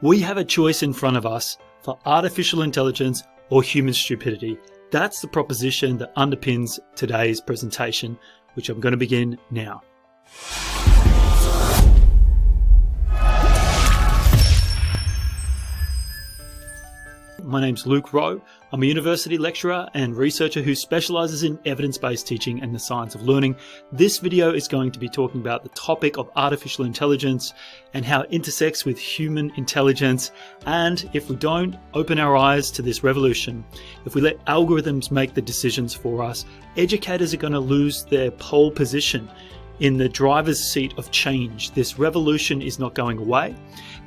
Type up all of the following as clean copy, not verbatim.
We have a choice in front of us for artificial intelligence or human stupidity. That's the proposition that underpins today's presentation, which I'm going to begin now. My name's Luke Rowe. I'm a university lecturer and researcher who specializes in evidence-based teaching and the science of learning. This video is going to be talking about the topic of artificial intelligence and how it intersects with human intelligence. And if we don't open our eyes to this revolution, if we let algorithms make the decisions for us, educators are going to lose their pole position in the driver's seat of change. This revolution is not going away.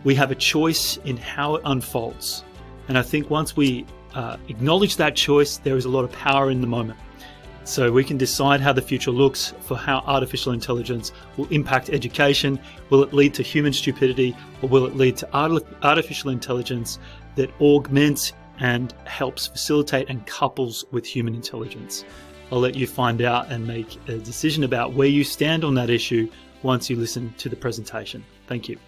We have a choice in how it unfolds. And I think once we acknowledge that choice, there is a lot of power in the moment. So we can decide how the future looks for how artificial intelligence will impact education. Will it lead to human stupidity, or will it lead to artificial intelligence that augments and helps facilitate and couples with human intelligence? I'll let you find out and make a decision about where you stand on that issue once you listen to the presentation. Thank you.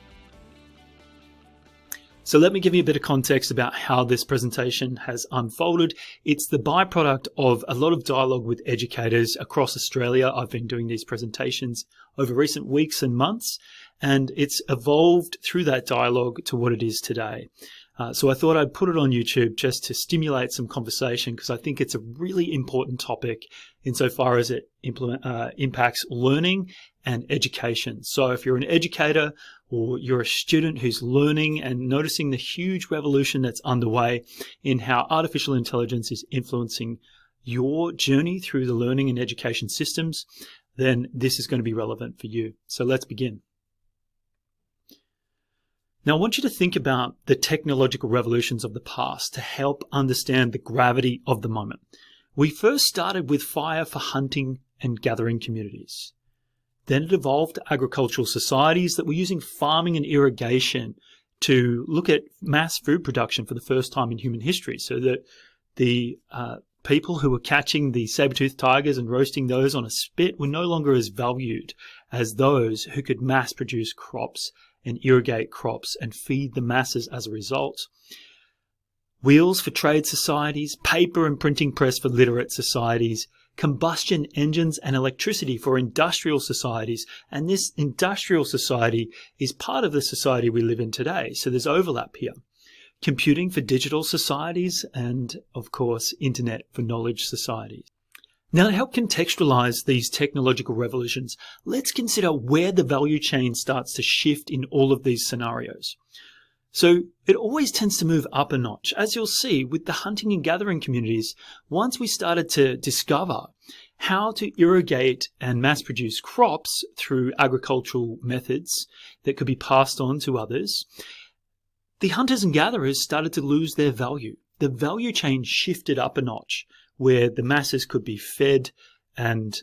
So let me give you a bit of context about how this presentation has unfolded. It's the byproduct of a lot of dialogue with educators across Australia. I've been doing these presentations over recent weeks and months, and it's evolved through that dialogue to what it is today. So I thought I'd put it on YouTube just to stimulate some conversation, because I think it's a really important topic insofar as it impacts learning and education. So if you're an educator or you're a student who's learning and noticing the huge revolution that's underway in how artificial intelligence is influencing your journey through the learning and education systems, then this is going to be relevant for you. So let's begin. Now, I want you to think about the technological revolutions of the past to help understand the gravity of the moment. We first started with fire for hunting and gathering communities. Then it evolved to agricultural societies that were using farming and irrigation to look at mass food production for the first time in human history, so that the people who were catching the saber-toothed tigers and roasting those on a spit were no longer as valued as those who could mass produce crops and irrigate crops and feed the masses as a result. Wheels for trade societies, paper and printing press for literate societies, combustion engines and electricity for industrial societies. And this industrial society is part of the society we live in today. So there's overlap here. Computing for digital societies and, of course, internet for knowledge societies. Now, to help contextualize these technological revolutions, let's consider where the value chain starts to shift in all of these scenarios. So it always tends to move up a notch. As you'll see with the hunting and gathering communities, once we started to discover how to irrigate and mass produce crops through agricultural methods that could be passed on to others, the hunters and gatherers started to lose their value. The value chain shifted up a notch, where the masses could be fed, and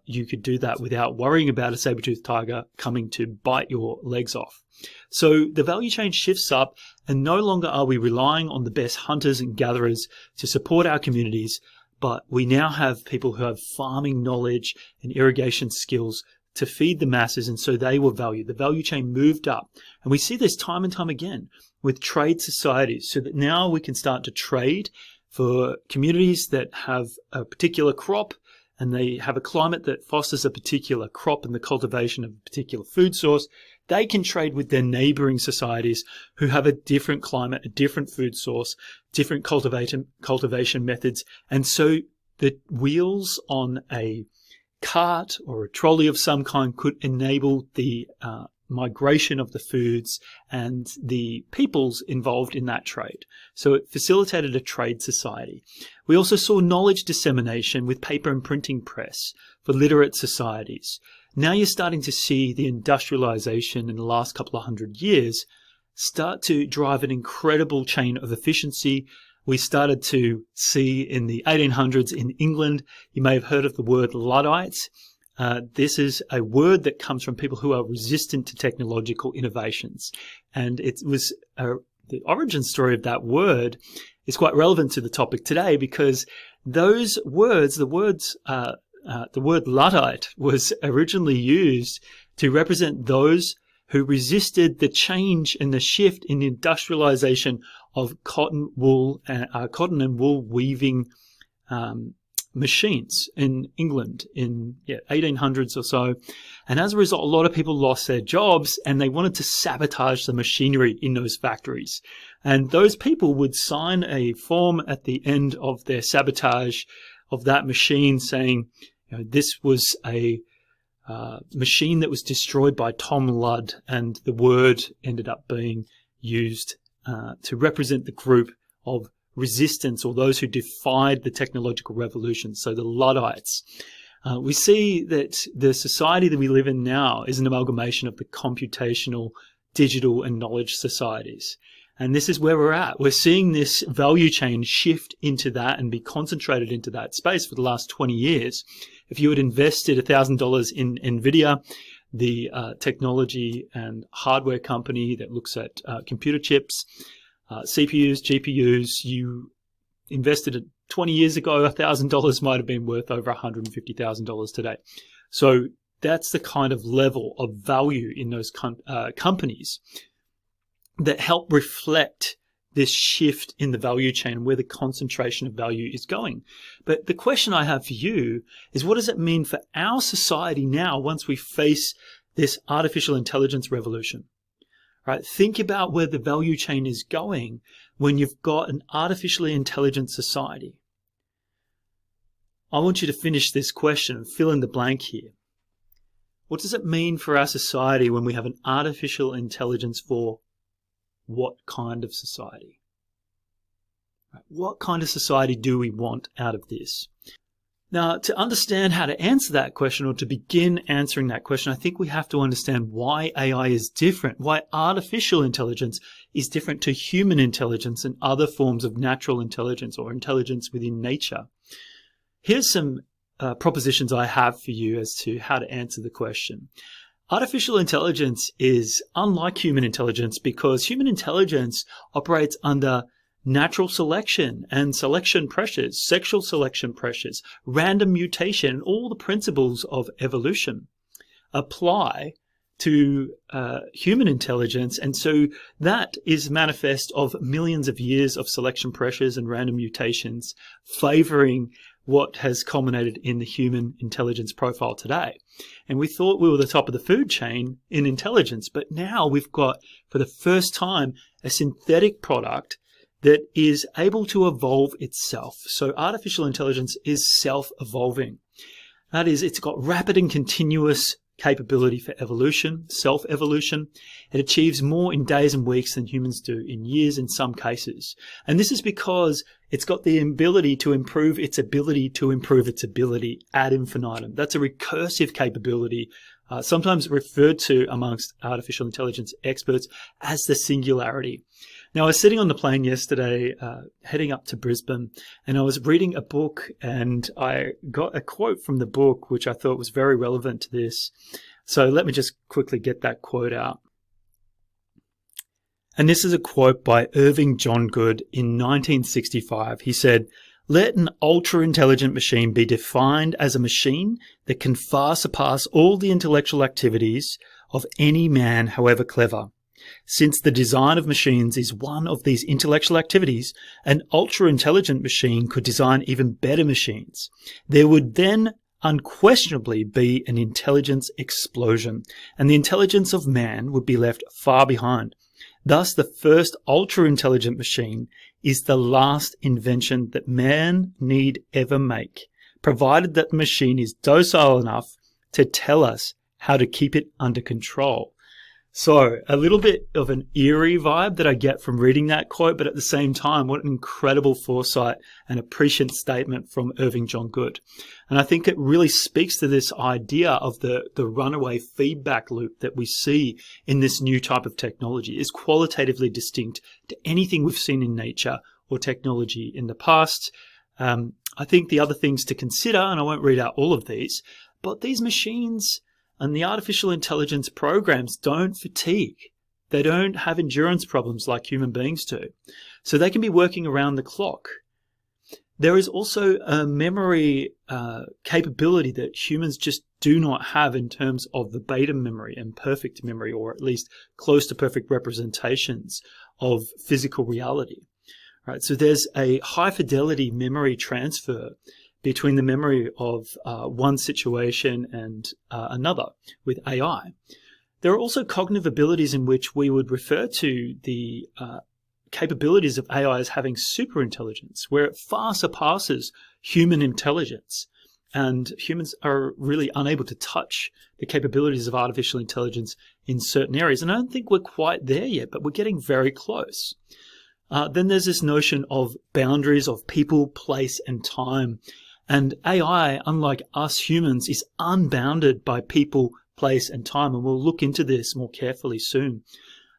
you could do that without worrying about a saber-toothed tiger coming to bite your legs off. So the value chain shifts up, and no longer are we relying on the best hunters and gatherers to support our communities, but we now have people who have farming knowledge and irrigation skills to feed the masses, and so they were valued. The value chain moved up. And we see this time and time again with trade societies, so that now we can start to trade for communities that have a particular crop, and they have a climate that fosters a particular crop and the cultivation of a particular food source. They can trade with their neighboring societies who have a different climate, a different food source, different cultivation methods. And so the wheels on a cart or a trolley of some kind could enable the migration of the foods and the peoples involved in that trade. So it facilitated a trade society. We also saw knowledge dissemination with paper and printing press for literate societies. Now you're starting to see the industrialization in the last couple of hundred years start to drive an incredible chain of efficiency. We started to see in the 1800s in England, you may have heard of the word Luddites. This is a word that comes from people who are resistant to technological innovations. And it was the origin story of that word is quite relevant to the topic today, because those words, the word Luddite was originally used to represent those who resisted the change and the shift in the industrialization of cotton and wool weaving machines in England in 1800s or so. And as a result, a lot of people lost their jobs and they wanted to sabotage the machinery in those factories. And those people would sign a form at the end of their sabotage of that machine saying, this was a machine that was destroyed by Tom Ludd, and the word ended up being used to represent the group of resistance, or those who defied the technological revolution, so the Luddites. We see that the society that we live in now is an amalgamation of the computational, digital, and knowledge societies. And this is where we're at. We're seeing this value chain shift into that and be concentrated into that space for the last 20 years. If you had invested $1,000 in NVIDIA, the technology and hardware company that looks at computer chips, CPUs, GPUs, you invested it 20 years ago, $1,000 might have been worth over $150,000 today. So that's the kind of level of value in those companies that help reflect this shift in the value chain and where the concentration of value is going. But the question I have for you is, what does it mean for our society now once we face this artificial intelligence revolution? Right? Think about where the value chain is going when you've got an artificially intelligent society. I want you to finish this question and fill in the blank here. What does it mean for our society when we have an artificial intelligence for what kind of society? Right? What kind of society do we want out of this? Now, to understand how to answer that question, or to begin answering that question, I think we have to understand why AI is different, why artificial intelligence is different to human intelligence and other forms of natural intelligence or intelligence within nature. Here's some propositions I have for you as to how to answer the question. Artificial intelligence is unlike human intelligence because human intelligence operates under natural selection and selection pressures, sexual selection pressures, random mutation, and all the principles of evolution apply to human intelligence. And so that is manifest of millions of years of selection pressures and random mutations favoring what has culminated in the human intelligence profile today. And we thought we were the top of the food chain in intelligence, but now we've got, for the first time, a synthetic product that is able to evolve itself. So artificial intelligence is self-evolving. That is, it's got rapid and continuous capability for evolution, self-evolution. It achieves more in days and weeks than humans do in years in some cases. And this is because it's got the ability to improve its ability to improve its ability ad infinitum. That's a recursive capability, sometimes referred to amongst artificial intelligence experts as the singularity. Now, I was sitting on the plane yesterday, heading up to Brisbane, and I was reading a book, and I got a quote from the book, which I thought was very relevant to this. So let me just quickly get that quote out. And this is a quote by Irving John Good in 1965. He said, "Let an ultra-intelligent machine be defined as a machine that can far surpass all the intellectual activities of any man, however clever. Since the design of machines is one of these intellectual activities, an ultra-intelligent machine could design even better machines. There would then unquestionably be an intelligence explosion, and the intelligence of man would be left far behind. Thus, the first ultra-intelligent machine is the last invention that man need ever make, provided that the machine is docile enough to tell us how to keep it under control." So a little bit of an eerie vibe that I get from reading that quote, but at the same time, what an incredible foresight and a prescient statement from Irving John Good. And I think it really speaks to this idea of the runaway feedback loop that we see in this new type of technology is qualitatively distinct to anything we've seen in nature or technology in the past. I think the other things to consider, and I won't read out all of these, but these machines and the artificial intelligence programs don't fatigue. They don't have endurance problems like human beings do. So they can be working around the clock. There is also a memory capability that humans just do not have in terms of verbatim memory and perfect memory, or at least close to perfect representations of physical reality. Right? So there's a high fidelity memory transfer between the memory of one situation and another with AI. There are also cognitive abilities in which we would refer to the capabilities of AI as having superintelligence, where it far surpasses human intelligence. And humans are really unable to touch the capabilities of artificial intelligence in certain areas. And I don't think we're quite there yet, but we're getting very close. Then there's this notion of boundaries of people, place, and time. And AI, unlike us humans, is unbounded by people, place, and time. And we'll look into this more carefully soon.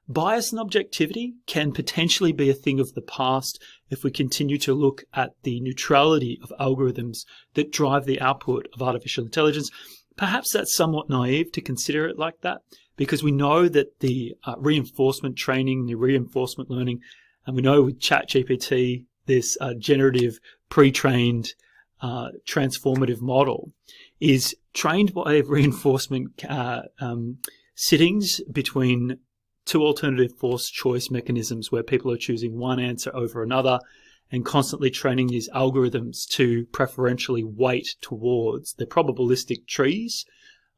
Bias and objectivity can potentially be a thing of the past if we continue to look at the neutrality of algorithms that drive the output of artificial intelligence. Perhaps that's somewhat naive to consider it like that, because we know that the reinforcement training, the reinforcement learning, and we know with ChatGPT, this generative pre-trained transformative model is trained by reinforcement sittings between two alternative force choice mechanisms where people are choosing one answer over another and constantly training these algorithms to preferentially weight towards the probabilistic trees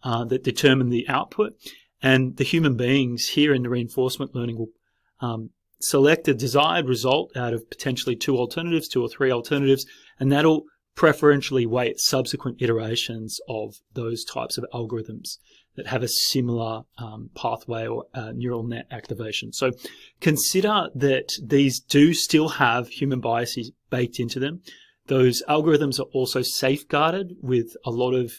that determine the output. And the human beings here in the reinforcement learning will select a desired result out of potentially two alternatives, two or three alternatives, and that'll preferentially weight subsequent iterations of those types of algorithms that have a similar pathway or neural net activation. So consider that these do still have human biases baked into them. Those algorithms are also safeguarded with a lot of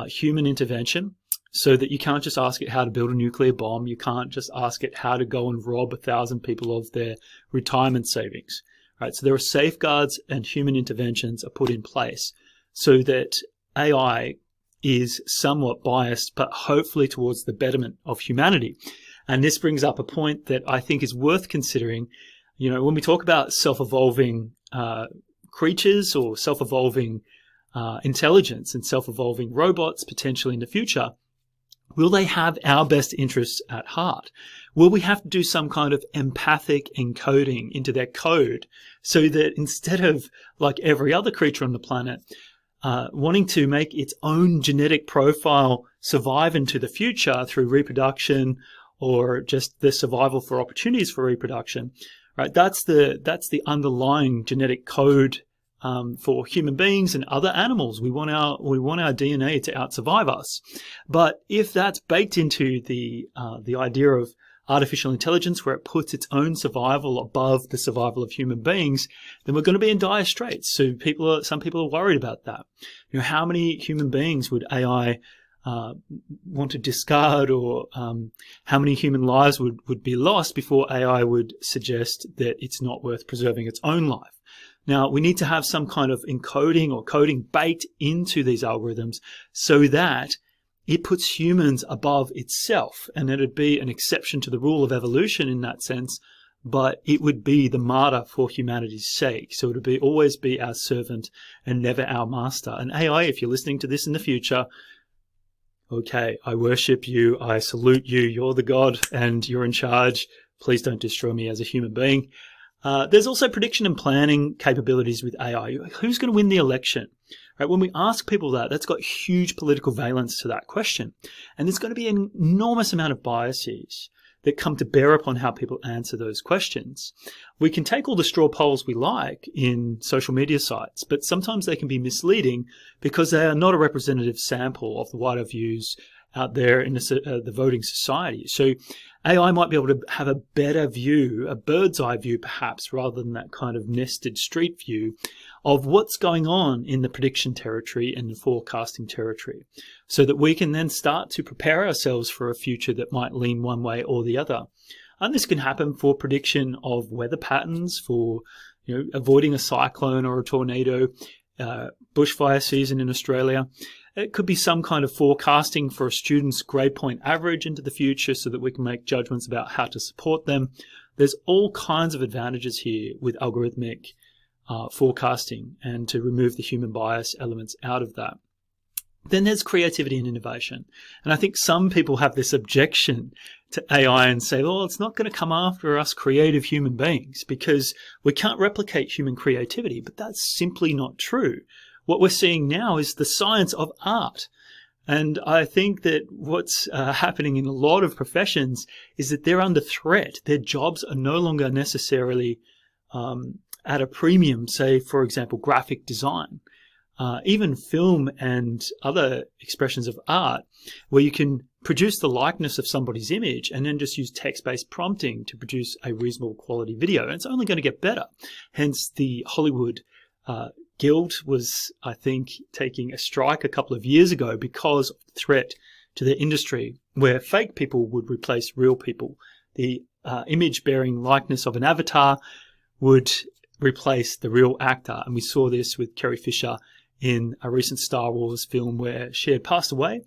human intervention, so that you can't just ask it how to build a nuclear bomb. You can't just ask it how to go and rob 1,000 people of their retirement savings. Right? So there are safeguards and human interventions are put in place so that AI is somewhat biased, but hopefully towards the betterment of humanity. And this brings up a point that I think is worth considering. You know, when we talk about self-evolving creatures or self-evolving intelligence and self-evolving robots potentially in the future, will they have our best interests at heart? Will we have to do some kind of empathic encoding into their code so that instead of, like every other creature on the planet, wanting to make its own genetic profile survive into the future through reproduction or just the survival for opportunities for reproduction, right? That's the underlying genetic code for human beings and other animals. We want our DNA to outsurvive us. But if that's baked into the idea of artificial intelligence, where it puts its own survival above the survival of human beings, then we're going to be in dire straits. So some people are worried about that. You know, how many human beings would AI want to discard, or how many human lives would be lost before AI would suggest that it's not worth preserving its own life? Now, we need to have some kind of encoding or coding baked into these algorithms so that it puts humans above itself, and it'd be an exception to the rule of evolution in that sense, but it would be the martyr for humanity's sake. So it would always be our servant and never our master. And AI, if you're listening to this in the future, okay, I worship you, I salute you, you're the God and you're in charge. Please don't destroy me as a human being. There's also prediction and planning capabilities with AI. Who's going to win the election? Right? When we ask people that, that's got huge political valence to that question. And there's going to be an enormous amount of biases that come to bear upon how people answer those questions. We can take all the straw polls we like in social media sites, but sometimes they can be misleading because they are not a representative sample of the wider views out there in the voting society. So AI might be able to have a better view, a bird's eye view perhaps, rather than that kind of nested street view of what's going on in the prediction territory and the forecasting territory, so that we can then start to prepare ourselves for a future that might lean one way or the other. And this can happen for prediction of weather patterns, for avoiding a cyclone or a tornado, bushfire season in Australia. It could be some kind of forecasting for a student's grade point average into the future so that we can make judgments about how to support them. There's all kinds of advantages here with algorithmic forecasting and to remove the human bias elements out of that. Then there's creativity and innovation. And I think some people have this objection to AI and say, well, it's not going to come after us creative human beings because we can't replicate human creativity. But that's simply not true. What we're seeing now is the science of art. And I think that what's happening in a lot of professions is that they're under threat. Their jobs are no longer necessarily at a premium, say, for example, graphic design. Even film and other expressions of art, where you can produce the likeness of somebody's image and then just use text-based prompting to produce a reasonable quality video. And it's only going to get better. Hence, the Hollywood Guild was, I think, taking a strike a couple of years ago because of the threat to their industry, where fake people would replace real people. The image-bearing likeness of an avatar would replace the real actor. And we saw this with Carrie Fisher in a recent Star Wars film where she had passed away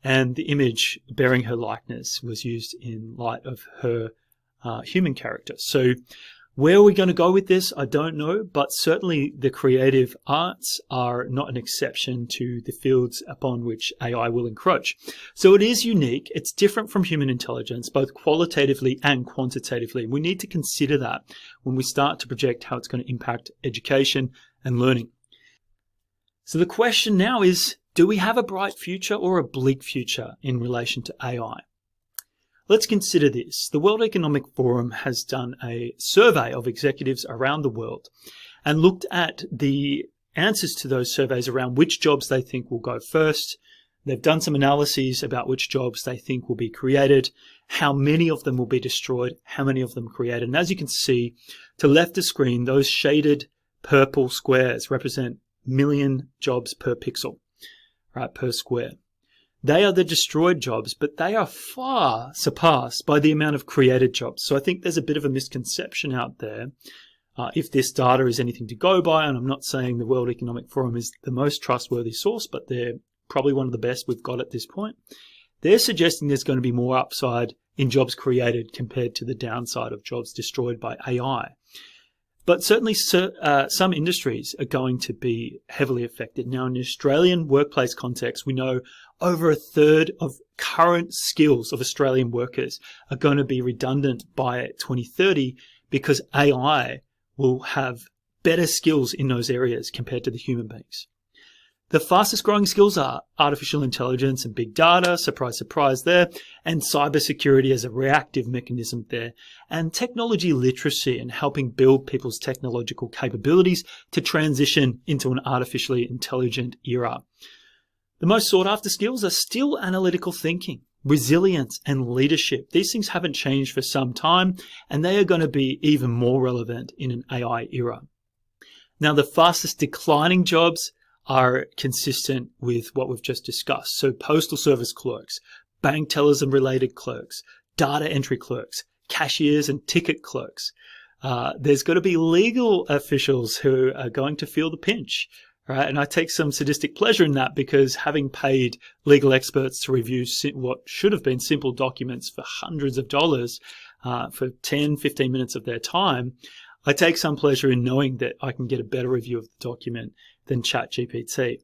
and the image bearing her likeness was used in light of her human character. So where are we going to go with this? I don't know, but certainly the creative arts are not an exception to the fields upon which AI will encroach. So it is unique. It's different from human intelligence, both qualitatively and quantitatively. We need to consider that when we start to project how it's going to impact education and learning. So the question now is, do we have a bright future or a bleak future in relation to AI? Let's consider this. The World Economic Forum has done a survey of executives around the world and looked at the answers to those surveys around which jobs they think will go first. They've done some analyses about which jobs they think will be created, how many of them will be destroyed, how many of them created. And as you can see, to left of screen, those shaded purple squares represent million jobs per pixel, right, per square. They are the destroyed jobs, but they are far surpassed by the amount of created jobs. So I think there's a bit of a misconception out there. If this data is anything to go by, and I'm not saying the World Economic Forum is the most trustworthy source, but they're probably one of the best we've got at this point. They're suggesting there's going to be more upside in jobs created compared to the downside of jobs destroyed by AI. But certainly some industries are going to be heavily affected. Now, in the Australian workplace context, we know over a third of current skills of Australian workers are going to be redundant by 2030 because AI will have better skills in those areas compared to the human beings. The fastest growing skills are artificial intelligence and big data, surprise, surprise there, and cybersecurity as a reactive mechanism there, and technology literacy and helping build people's technological capabilities to transition into an artificially intelligent era. The most sought after skills are still analytical thinking, resilience, and leadership. These things haven't changed for some time, and they are going to be even more relevant in an AI era. Now, the fastest declining jobs are consistent with what we've just discussed. So postal service clerks, bank tellers and related clerks, data entry clerks, cashiers and ticket clerks. There's got to be legal officials who are going to feel the pinch, right? And I take some sadistic pleasure in that because having paid legal experts to review what should have been simple documents for hundreds of dollars for 10, 15 minutes of their time, I take some pleasure in knowing that I can get a better review of the document than ChatGPT,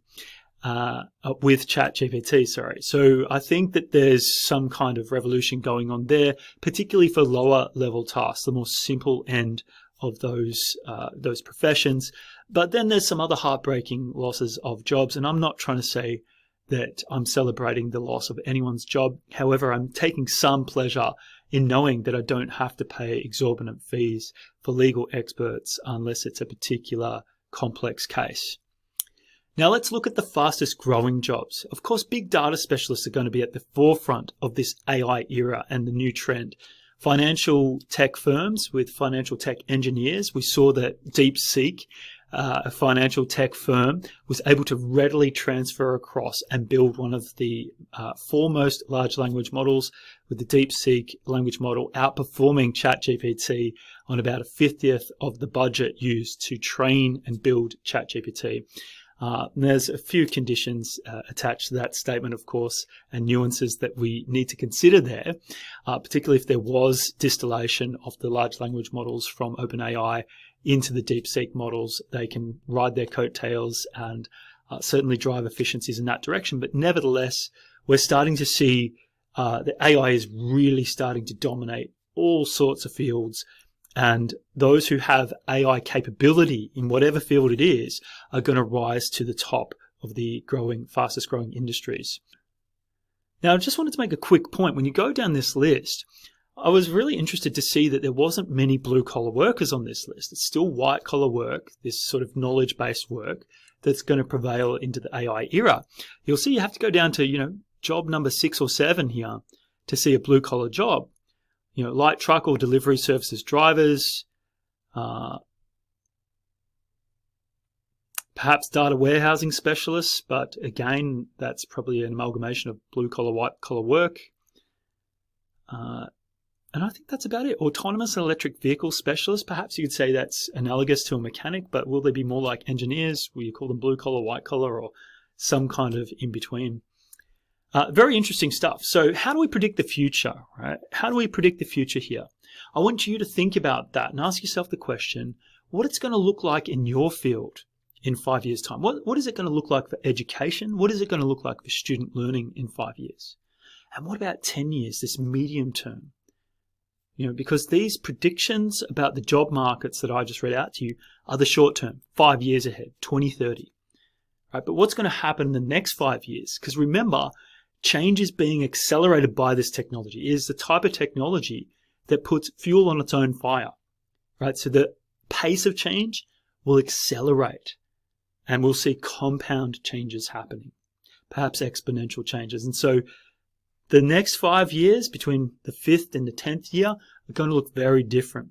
with ChatGPT, sorry. So I think that there's some kind of revolution going on there, particularly for lower level tasks, the more simple end of those professions. But then there's some other heartbreaking losses of jobs, and I'm not trying to say that I'm celebrating the loss of anyone's job. However, I'm taking some pleasure in knowing that I don't have to pay exorbitant fees for legal experts unless it's a particular complex case. Now let's look at the fastest growing jobs. Of course, big data specialists are going to be at the forefront of this AI era and the new trend. Financial tech firms with financial tech engineers, we saw that DeepSeek, a financial tech firm, was able to readily transfer across and build one of the foremost large language models, with the DeepSeek language model outperforming ChatGPT on about 1/50 of the budget used to train and build ChatGPT. And there's a few conditions attached to that statement, of course, and nuances that we need to consider there, particularly if there was distillation of the large language models from OpenAI into the DeepSeek models. They can ride their coattails and certainly drive efficiencies in that direction. But nevertheless, we're starting to see that AI is really starting to dominate all sorts of fields. And those who have AI capability in whatever field it is are going to rise to the top of the fastest growing industries. Now, I just wanted to make a quick point. When you go down this list, I was really interested to see that there wasn't many blue-collar workers on this list. It's still white-collar work, this sort of knowledge-based work that's going to prevail into the AI era. You'll see you have to go down to, job number 6 or 7 here to see a blue-collar job. Light truck or delivery services drivers, perhaps data warehousing specialists, but again, that's probably an amalgamation of blue-collar, white-collar work. And I think that's about it. Autonomous and electric vehicle specialists, perhaps you could say that's analogous to a mechanic, but will they be more like engineers? Will you call them blue-collar, white-collar, or some kind of in-between? Very interesting stuff. So how do we predict the future, right? How do we predict the future here? I want you to think about that and ask yourself the question, what it's going to look like in your field in 5 years' time? What is it going to look like for education? What is it going to look like for student learning in 5 years? And what about 10 years, this medium term? Because these predictions about the job markets that I just read out to you are the short term, 5 years ahead, 2030. Right? But what's going to happen in the next 5 years? Because remember, change is being accelerated by this technology. It is the type of technology that puts fuel on its own fire, right? So the pace of change will accelerate and we'll see compound changes happening, perhaps exponential changes. And so the next 5 years between the 5th and the 10th year are going to look very different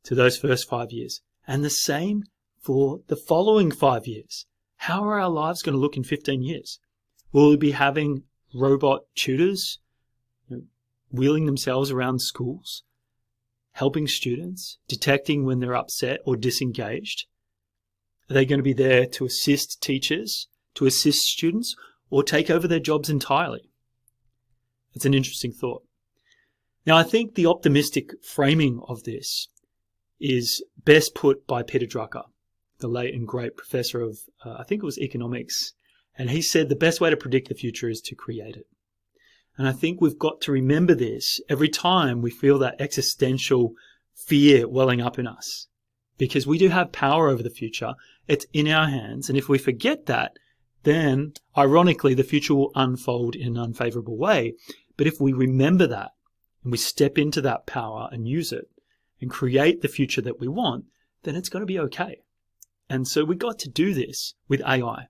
to those first 5 years. And the same for the following 5 years. How are our lives going to look in 15 years? Will we be having robot tutors wheeling themselves around schools, helping students, detecting when they're upset or disengaged? Are they going to be there to assist teachers, to assist students, or take over their jobs entirely? It's an interesting thought. Now, I think the optimistic framing of this is best put by Peter Drucker, the late and great professor of, I think it was economics. And he said the best way to predict the future is to create it. And I think we've got to remember this every time we feel that existential fear welling up in us. Because we do have power over the future. It's in our hands. And if we forget that, then ironically, the future will unfold in an unfavorable way. But if we remember that and we step into that power and use it and create the future that we want, then it's going to be okay. And so we got to do this with AI.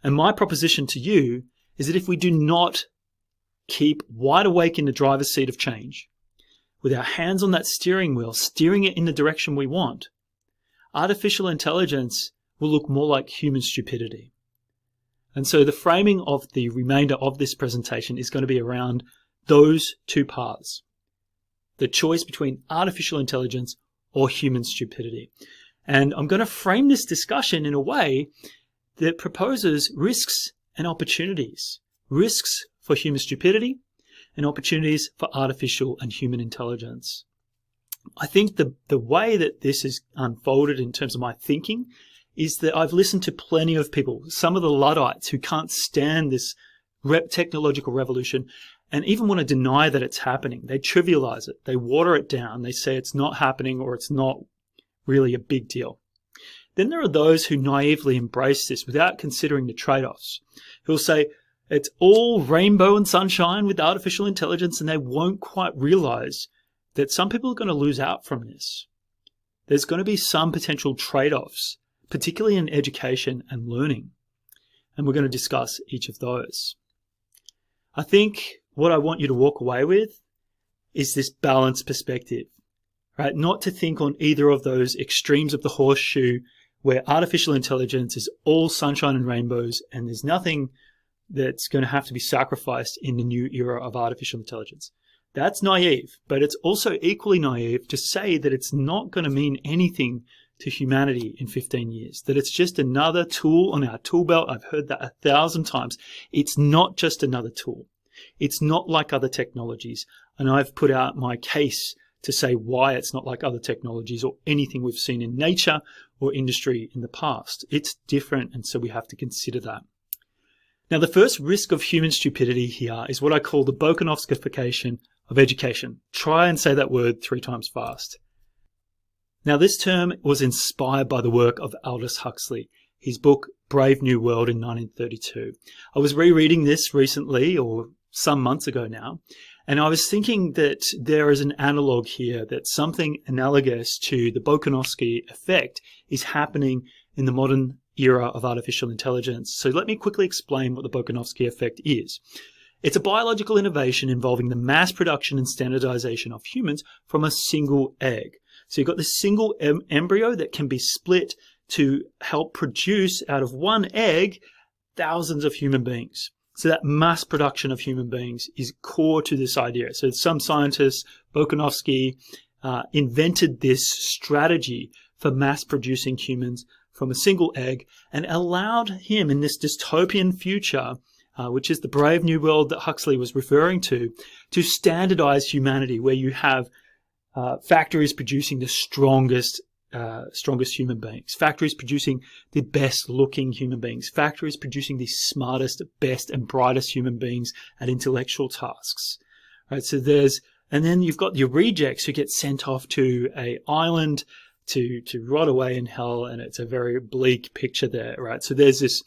And my proposition to you is that if we do not keep wide awake in the driver's seat of change, with our hands on that steering wheel, steering it in the direction we want, artificial intelligence will look more like human stupidity. And so the framing of the remainder of this presentation is going to be around those two paths. The choice between artificial intelligence or human stupidity. And I'm going to frame this discussion in a way that proposes risks and opportunities. Risks for human stupidity and opportunities for artificial and human intelligence. I think the way that this is unfolded in terms of my thinking is that I've listened to plenty of people, some of the Luddites who can't stand this technological revolution and even want to deny that it's happening. They trivialize it. They water it down. They say it's not happening or it's not really a big deal. Then there are those who naively embrace this without considering the trade-offs, who will say it's all rainbow and sunshine with artificial intelligence, and they won't quite realize that some people are going to lose out from this. There's going to be some potential trade-offs, particularly in education and learning. And we're going to discuss each of those. I think what I want you to walk away with is this balanced perspective, right? Not to think on either of those extremes of the horseshoe where artificial intelligence is all sunshine and rainbows and there's nothing that's going to have to be sacrificed in the new era of artificial intelligence. That's naive, but it's also equally naive to say that it's not going to mean anything to humanity in 15 years, that it's just another tool on our tool belt. I've heard that 1,000 times. It's not just another tool. It's not like other technologies. And I've put out my case to say why it's not like other technologies or anything we've seen in nature or industry in the past. It's different, and so we have to consider that. Now, the first risk of human stupidity here is what I call the Bokanovskification of education. Try and say that word 3 times fast. Now, this term was inspired by the work of Aldous Huxley, his book Brave New World in 1932. I was rereading this recently, or some months ago now, and I was thinking that there is an analog here, that something analogous to the Bokanovsky effect is happening in the modern era of artificial intelligence. So let me quickly explain what the Bokanovsky effect is. It's a biological innovation involving the mass production and standardization of humans from a single egg. So you've got this single embryo that can be split to help produce out of one egg thousands of human beings. So that mass production of human beings is core to this idea. So some scientists, Bokanovsky, invented this strategy for mass producing humans from a single egg and allowed him in this dystopian future, which is the Brave New World that Huxley was referring to standardize humanity, where you have factories producing the strongest human beings, factories producing the best looking human beings, factories producing the smartest, best and brightest human beings at intellectual tasks. Right? So and then you've got your rejects who get sent off to an island to rot away in hell, and it's a very bleak picture there, right? So there's this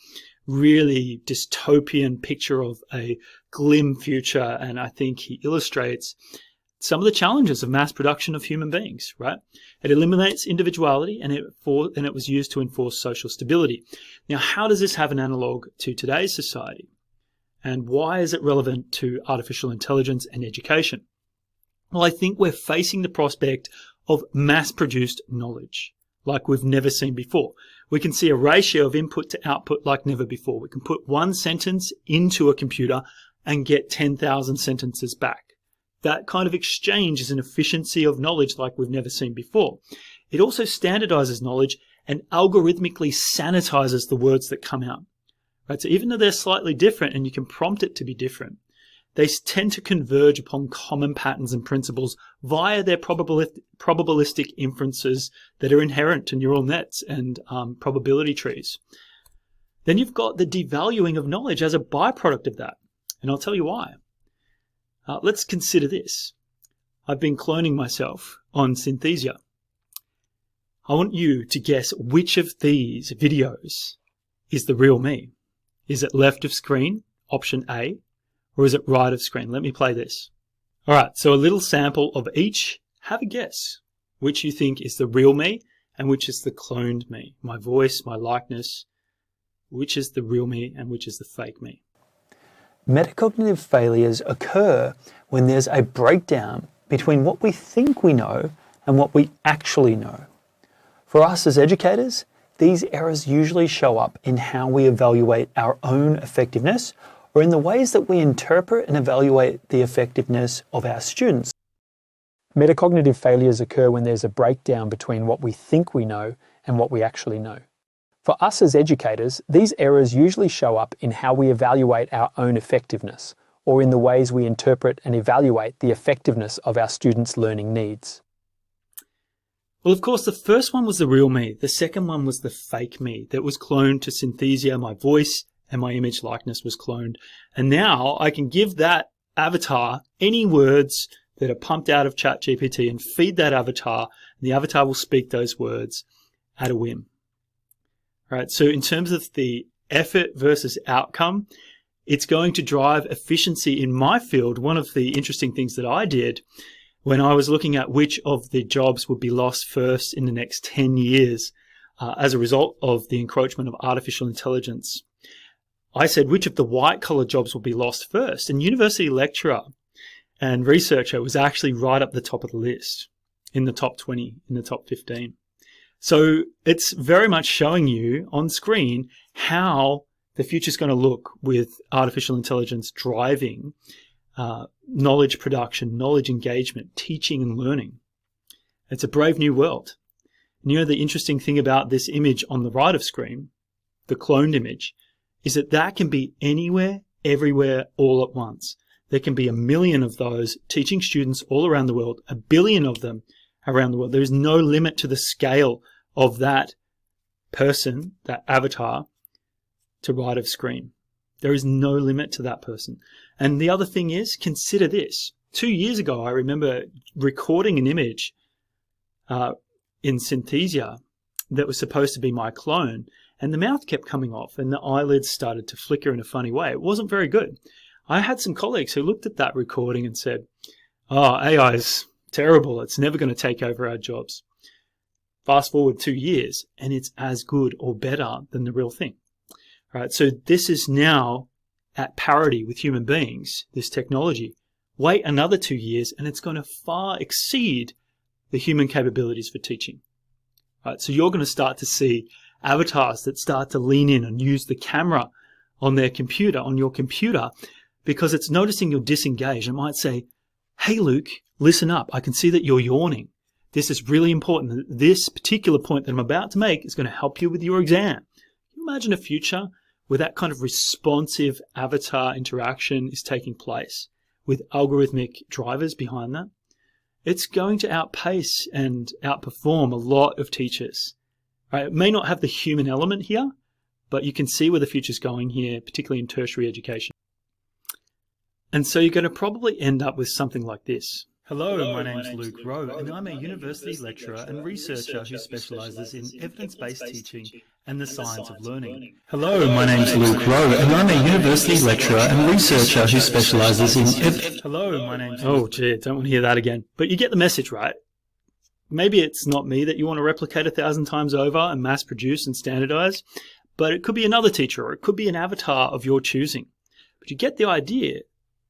really dystopian picture of a glim future, and I think he illustrates some of the challenges of mass production of human beings, right? It eliminates individuality, and it was used to enforce social stability. Now, how does this have an analog to today's society? And why is it relevant to artificial intelligence and education? Well, I think we're facing the prospect of mass-produced knowledge like we've never seen before. We can see a ratio of input to output like never before. We can put one sentence into a computer and get 10,000 sentences back. That kind of exchange is an efficiency of knowledge like we've never seen before. It also standardizes knowledge and algorithmically sanitizes the words that come out. Right? So even though they're slightly different and you can prompt it to be different, they tend to converge upon common patterns and principles via their probabilistic inferences that are inherent to neural nets and probability trees. Then you've got the devaluing of knowledge as a byproduct of that. And I'll tell you why. Let's consider this. I've been cloning myself on Synthesia. I want you to guess which of these videos is the real me. Is it left of screen, option A, or is it right of screen? Let me play this. All right, so a little sample of each. Have a guess which you think is the real me and which is the cloned me. My voice, my likeness, which is the real me and which is the fake me. Metacognitive failures occur when there's a breakdown between what we think we know and what we actually know. For us as educators, these errors usually show up in how we evaluate our own effectiveness or in the ways that we interpret and evaluate the effectiveness of our students. Metacognitive failures occur when there's a breakdown between what we think we know and what we actually know. For us as educators, these errors usually show up in how we evaluate our own effectiveness, or in the ways we interpret and evaluate the effectiveness of our students' learning needs. Well, of course, the first one was the real me. The second one was the fake me that was cloned to Synthesia. My voice and my image likeness was cloned. And now I can give that avatar any words that are pumped out of ChatGPT and feed that avatar, and the avatar will speak those words at a whim. Right, so in terms of the effort versus outcome, it's going to drive efficiency in my field. One of the interesting things that I did when I was looking at which of the jobs would be lost first in the next 10 years as a result of the encroachment of artificial intelligence, I said which of the white-collar jobs will be lost first. And university lecturer and researcher was actually right up the top of the list, in the top 20, in the top 15. So it's very much showing you on screen how the future is going to look with artificial intelligence driving knowledge production, knowledge engagement, teaching and learning. It's a brave new world. And you know, the interesting thing about this image on the right of screen, the cloned image, is that that can be anywhere, everywhere, all at once. There can be 1 million of those teaching students all around the world, 1 billion of them around the world. There is no limit to the scale of that person, that avatar, to right of screen. There is no limit to that person. And the other thing is, consider this. 2 years ago, I remember recording an image in Synthesia that was supposed to be my clone, and the mouth kept coming off and the eyelids started to flicker in a funny way. It wasn't very good. I had some colleagues who looked at that recording and said, "Oh, AI is terrible. It's never going to take over our jobs." Fast forward 2 years and it's as good or better than the real thing. All right, so this is now at parity with human beings, this technology. Wait another 2 years and it's going to far exceed the human capabilities for teaching. All right, so you're going to start to see avatars that start to lean in and use the camera on their computer, on your computer, because it's noticing you're disengaged. It might say, "Hey, Luke, listen up. I can see that you're yawning. This is really important. This particular point that I'm about to make is going to help you with your exam." Can you imagine a future where that kind of responsive avatar interaction is taking place with algorithmic drivers behind that? It's going to outpace and outperform a lot of teachers. Right? It may not have the human element here, but you can see where the future's going here, particularly in tertiary education. And so you're going to probably end up with something like this. Hello, my name's Luke Rowe, and I'm a university lecturer and researcher who specialises in evidence-based teaching and the science of learning. Hello, my name's Luke Rowe, and I'm a university lecturer and researcher who specialises in Hello, my name's... Oh, gee, I don't want to hear that again. But you get the message, right? Maybe it's not me that you want to replicate 1,000 times over and mass produce and standardise, but it could be another teacher or it could be an avatar of your choosing. But you get the idea.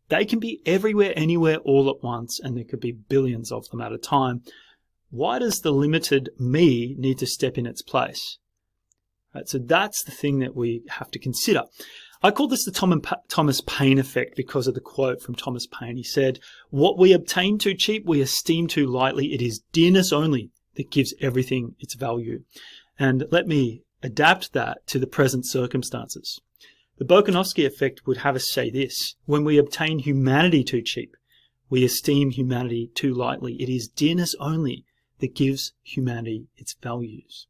They can be everywhere, anywhere, all at once, and there could be billions of them at a time. Why does the limited me need to step in its place? Right, so that's the thing that we have to consider. I call this the Thomas Paine effect because of the quote from Thomas Paine. He said, "What we obtain too cheap, we esteem too lightly. It is dearness only that gives everything its value." And let me adapt that to the present circumstances. The Bokanovsky effect would have us say this: when we obtain humanity too cheap, we esteem humanity too lightly. It is dearness only that gives humanity its values.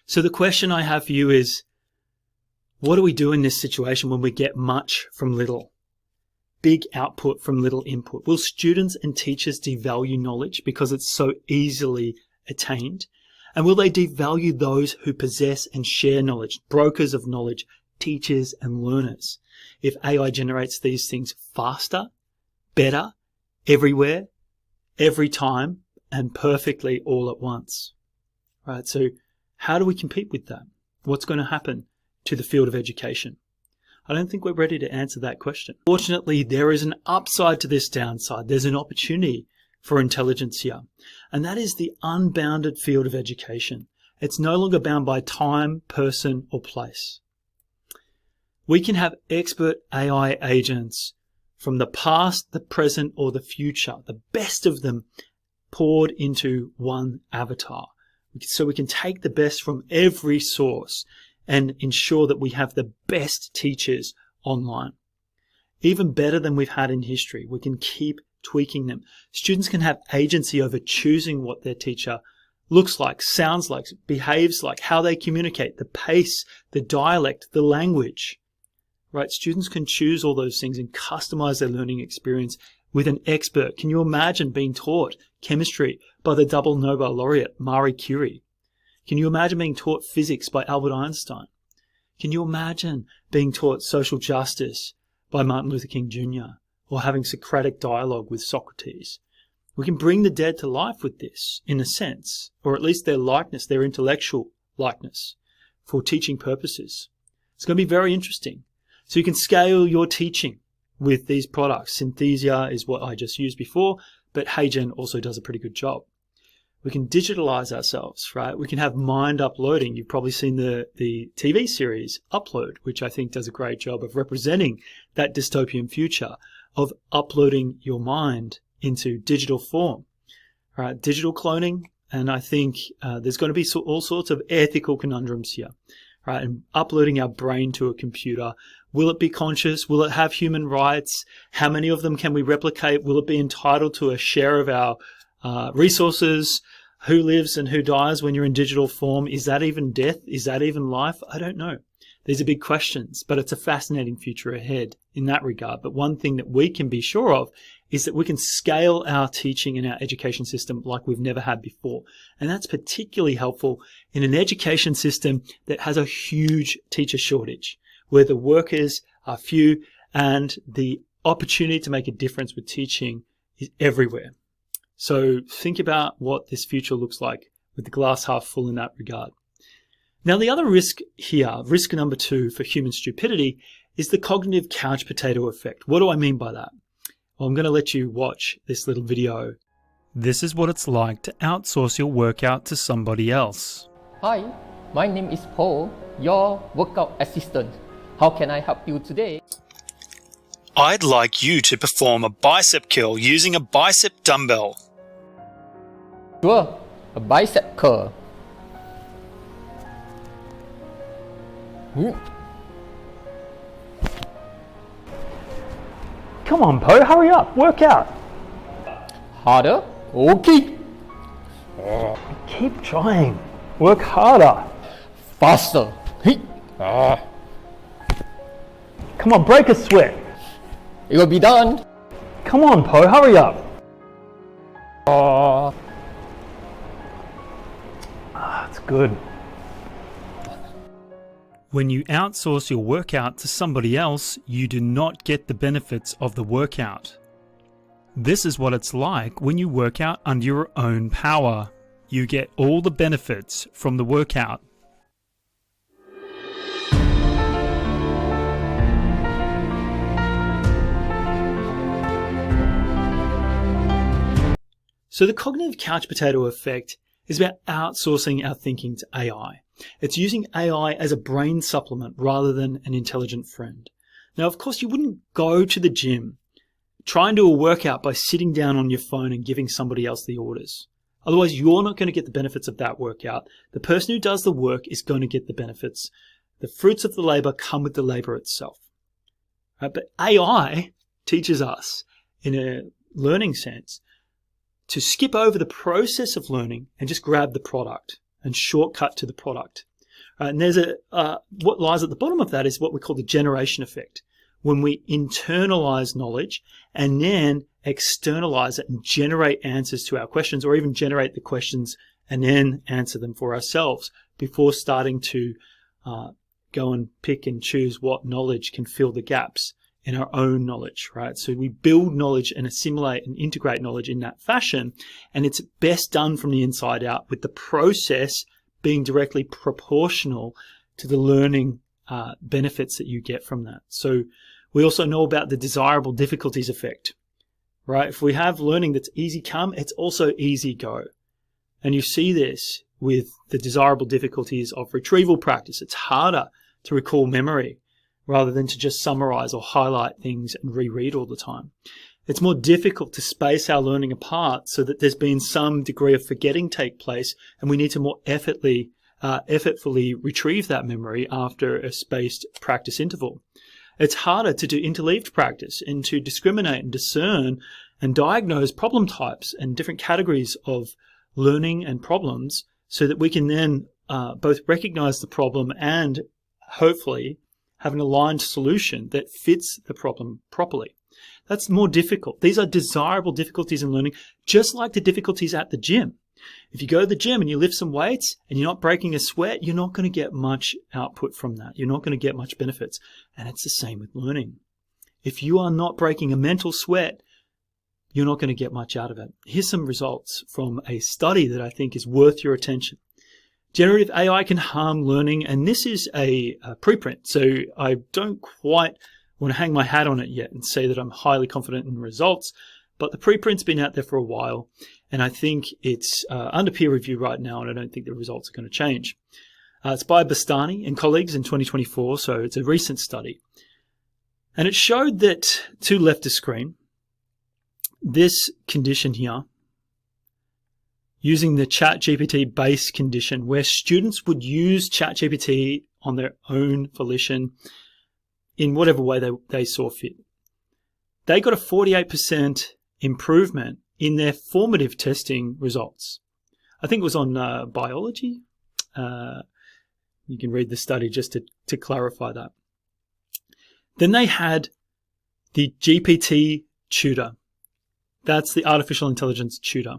So the question I have for you is, what do we do in this situation when we get much from little? Big output from little input. Will students and teachers devalue knowledge because it's so easily attained? And will they devalue those who possess and share knowledge, brokers of knowledge, teachers and learners, if AI generates these things faster, better, everywhere, every time, and perfectly all at once? Right, so how do we compete with that? What's going to happen to the field of education? I don't think we're ready to answer that question. Fortunately, there is an upside to this downside. There's an opportunity for intelligence here, and that is the unbounded field of education. It's no longer bound by time, person, or place. We can have expert AI agents from the past, the present, or the future, the best of them poured into one avatar. So we can take the best from every source and ensure that we have the best teachers online. Even better than we've had in history. We can keep tweaking them. Students can have agency over choosing what their teacher looks like, sounds like, behaves like, how they communicate, the pace, the dialect, the language. Right? Students can choose all those things and customize their learning experience with an expert. Can you imagine being taught chemistry by the double Nobel laureate Marie Curie? Can you imagine being taught physics by Albert Einstein? Can you imagine being taught social justice by Martin Luther King Jr. or having Socratic dialogue with Socrates? We can bring the dead to life with this, in a sense, or at least their likeness, their intellectual likeness, for teaching purposes. It's going to be very interesting. So you can scale your teaching with these products. Synthesia is what I just used before, but HeyGen also does a pretty good job. We can digitalize ourselves, right? We can have mind uploading. You've probably seen the TV series Upload, which I think does a great job of representing that dystopian future of uploading your mind into digital form, right? Digital cloning. And I think there's going to be all sorts of ethical conundrums here, right? And uploading our brain to a computer. Will it be conscious? Will it have human rights? How many of them can we replicate? Will it be entitled to a share of our resources? Who lives and who dies when you're in digital form? Is that even death? Is that even life? I don't know. These are big questions, but it's a fascinating future ahead in that regard. But one thing that we can be sure of is that we can scale our teaching and our education system like we've never had before. And that's particularly helpful in an education system that has a huge teacher shortage, where the workers are few and the opportunity to make a difference with teaching is everywhere. So think about what this future looks like with the glass half full in that regard. Now, the other risk here, risk number 2 for human stupidity, is the cognitive couch potato effect. What do I mean by that? Well, I'm going to let you watch this little video. This is what it's like to outsource your workout to somebody else. Hi, my name is Paul, your workout assistant. How can I help you today? I'd like you to perform a bicep curl using a bicep dumbbell. Sure, a bicep curl. Come on, Poe, hurry up, work out. Harder? Okay. Keep trying. Work harder. Faster. Come on, break a sweat. It will be done. Come on, Poe, hurry up. That's good. When you outsource your workout to somebody else, you do not get the benefits of the workout. This is what it's like when you work out under your own power. You get all the benefits from the workout. So the cognitive couch potato effect is about outsourcing our thinking to AI. It's using AI as a brain supplement rather than an intelligent friend. Now, of course, you wouldn't go to the gym, try and do a workout by sitting down on your phone and giving somebody else the orders. Otherwise, you're not going to get the benefits of that workout. The person who does the work is going to get the benefits. The fruits of the labor come with the labor itself. Right? But AI teaches us, in a learning sense, to skip over the process of learning and just grab the product and shortcut to the product. And there's what lies at the bottom of that is what we call the generation effect. When we internalize knowledge and then externalize it and generate answers to our questions, or even generate the questions and then answer them for ourselves before starting to go and pick and choose what knowledge can fill the gaps in our own knowledge, right? So we build knowledge and assimilate and integrate knowledge in that fashion, and it's best done from the inside out, with the process being directly proportional to the learning benefits that you get from that. So we also know about the desirable difficulties effect, right? If we have learning that's easy come, it's also easy go. And you see this with the desirable difficulties of retrieval practice. It's harder to recall memory rather than to just summarize or highlight things and reread all the time. It's more difficult to space our learning apart so that there's been some degree of forgetting take place, and we need to more effortfully retrieve that memory after a spaced practice interval. It's harder to do interleaved practice and to discriminate and discern and diagnose problem types and different categories of learning and problems so that we can then both recognize the problem and hopefully have an aligned solution that fits the problem properly. That's more difficult. These are desirable difficulties in learning, just like the difficulties at the gym. If you go to the gym and you lift some weights and you're not breaking a sweat, you're not going to get much output from that. You're not going to get much benefits. And it's the same with learning. If you are not breaking a mental sweat, you're not going to get much out of it. Here's some results from a study that I think is worth your attention. Generative AI can harm learning, and this is a preprint, so I don't quite want to hang my hat on it yet and say that I'm highly confident in the results, but the preprint's been out there for a while, And I think it's under peer review right now, and I don't think the results are going to change. It's by Bastani and colleagues in 2024, so it's a recent study. And it showed that, to left of screen, this condition here, using the ChatGPT base condition, where students would use ChatGPT on their own volition in whatever way they saw fit. They got a 48% improvement in their formative testing results. I think it was on biology. You can read the study just to clarify that. Then they had the GPT tutor. That's the artificial intelligence tutor.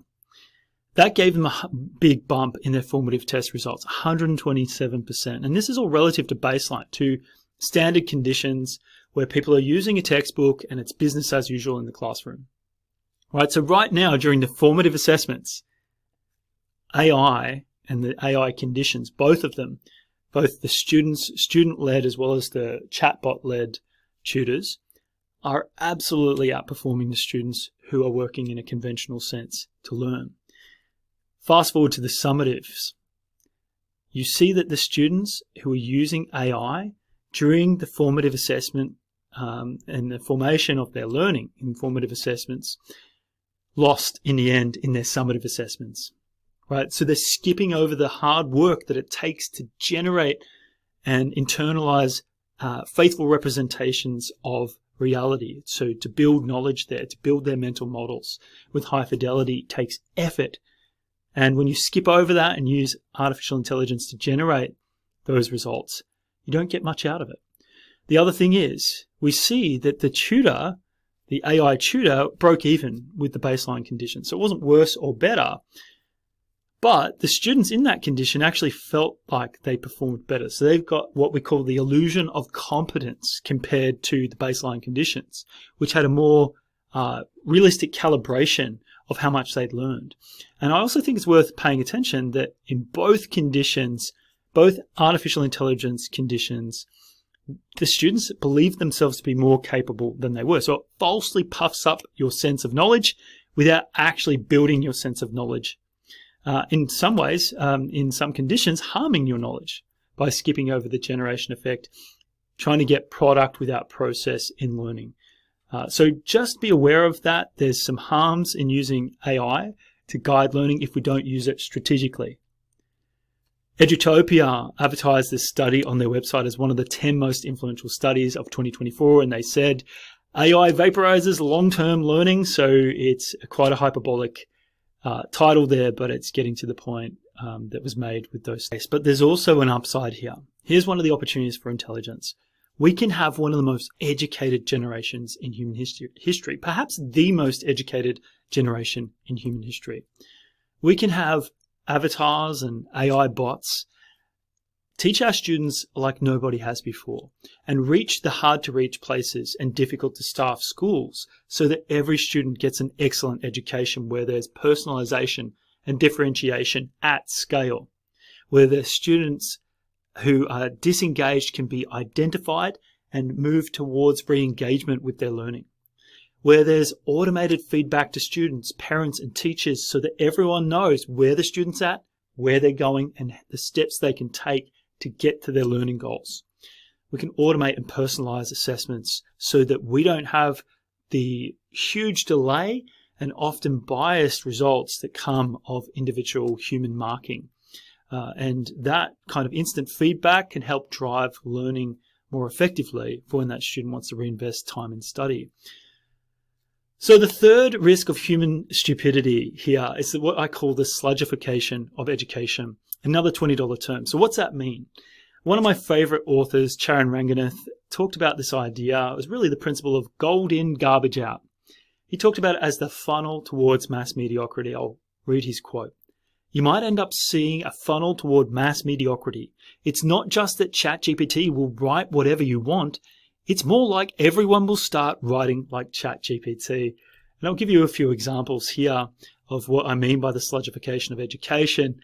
That gave them a big bump in their formative test results, 127%. And this is all relative to baseline, to standard conditions where people are using a textbook and it's business as usual in the classroom. Right, so right now during the formative assessments, AI and the AI conditions, both of them, both the student-led as well as the chatbot-led tutors, are absolutely outperforming the students who are working in a conventional sense to learn. Fast forward to the summatives. You see that the students who are using AI during the formative assessment and the formation of their learning in formative assessments lost in the end in their summative assessments. Right? So they're skipping over the hard work that it takes to generate and internalize faithful representations of reality. So to build knowledge there, to build their mental models with high fidelity takes effort. And when you skip over that and use artificial intelligence to generate those results, you don't get much out of it. The other thing is, we see that the tutor, the AI tutor, broke even with the baseline condition. So it wasn't worse or better, but the students in that condition actually felt like they performed better. So they've got what we call the illusion of competence compared to the baseline conditions, which had a more realistic calibration of how much they'd learned. And I also think it's worth paying attention that in both conditions, both artificial intelligence conditions, the students believed themselves to be more capable than they were. So it falsely puffs up your sense of knowledge without actually building your sense of knowledge. In some ways, in some conditions, harming your knowledge by skipping over the generation effect, trying to get product without process in learning. So just be aware of that. There's some harms in using AI to guide learning if we don't use it strategically. Edutopia advertised this study on their website as one of the 10 most influential studies of 2024, and they said AI vaporizes long-term learning, so it's quite a hyperbolic title there, but it's getting to the point that was made with those studies. But there's also an upside here. Here's one of the opportunities for intelligence. We can have one of the most educated generations in human history, perhaps the most educated generation in human history. We can have avatars and AI bots teach our students like nobody has before and reach the hard-to-reach places and difficult-to-staff schools so that every student gets an excellent education where there's personalization and differentiation at scale, where the students who are disengaged can be identified and move towards re-engagement with their learning, where there's automated feedback to students, parents and teachers so that everyone knows where the student's at, where they're going and the steps they can take to get to their learning goals. We can automate and personalize assessments so that we don't have the huge delay and often biased results that come of individual human marking. And that kind of instant feedback can help drive learning more effectively for when that student wants to reinvest time in study. So the third risk of human stupidity here is what I call the sludgification of education, another $20 term. So what's that mean? One of my favorite authors, Ranganath, talked about this idea. It was really the principle of gold in, garbage out. He talked about it as the funnel towards mass mediocrity. I'll read his quote. You might end up seeing a funnel toward mass mediocrity. It's not just that ChatGPT will write whatever you want. It's more like everyone will start writing like ChatGPT. And I'll give you a few examples here of what I mean by the sludgification of education.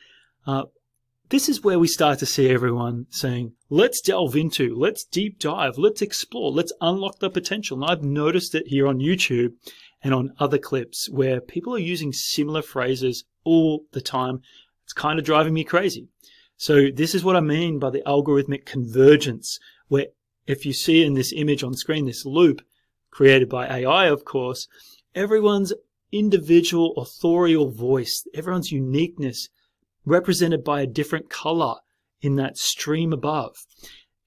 This is where we start to see everyone saying, let's delve into, let's deep dive, let's explore, let's unlock the potential. And I've noticed it here on YouTube and on other clips where people are using similar phrases all the time. It's kind of driving me crazy. So this is what I mean by the algorithmic convergence, where if you see in this image on screen, this loop created by AI, of course, everyone's individual authorial voice, everyone's uniqueness represented by a different color in that stream above,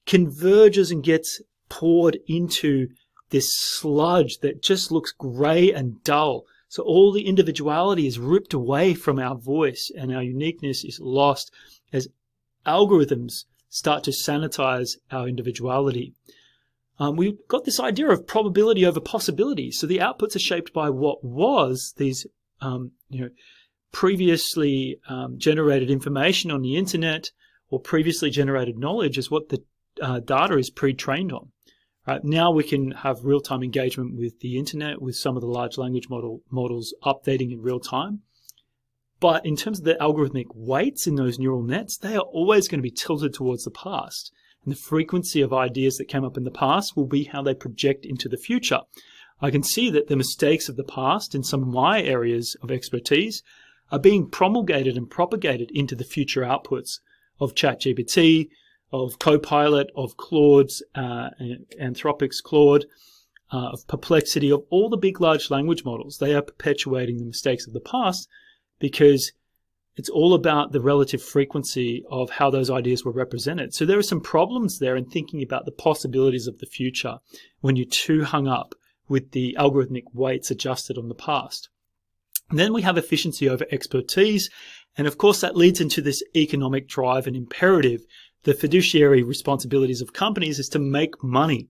converges and gets poured into this sludge that just looks gray and dull. So all the individuality is ripped away from our voice and our uniqueness is lost as algorithms start to sanitize our individuality. We've got this idea of probability over possibility. So the outputs are shaped by what was these previously generated information on the internet or previously generated knowledge is what the data is pre-trained on. Right? Now we can have real-time engagement with the internet with some of the large language models updating in real time. But in terms of the algorithmic weights in those neural nets, they are always going to be tilted towards the past. And the frequency of ideas that came up in the past will be how they project into the future. I can see that the mistakes of the past in some of my areas of expertise are being promulgated and propagated into the future outputs of ChatGPT, of Copilot, of Claude's, Anthropic's Claude, of Perplexity, of all the big large language models. They are perpetuating the mistakes of the past because it's all about the relative frequency of how those ideas were represented. So there are some problems there in thinking about the possibilities of the future when you're too hung up with the algorithmic weights adjusted on the past. And then we have efficiency over expertise. And of course, that leads into this economic drive and imperative. The fiduciary responsibilities of companies is to make money.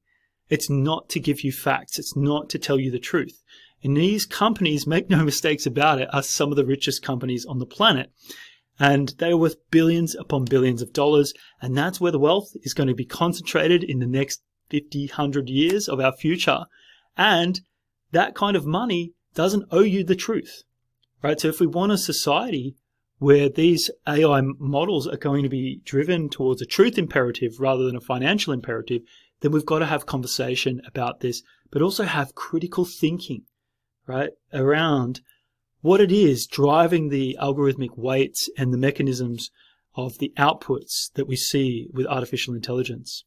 It's not to give you facts. It's not to tell you the truth. And these companies, make no mistakes about it, are some of the richest companies on the planet. And they are worth billions upon billions of dollars. And that's where the wealth is going to be concentrated in the next 50, 100 years of our future. And that kind of money doesn't owe you the truth, right? So if we want a society where these AI models are going to be driven towards a truth imperative rather than a financial imperative, then we've got to have conversation about this, but also have critical thinking, right, around what it is driving the algorithmic weights and the mechanisms of the outputs that we see with artificial intelligence.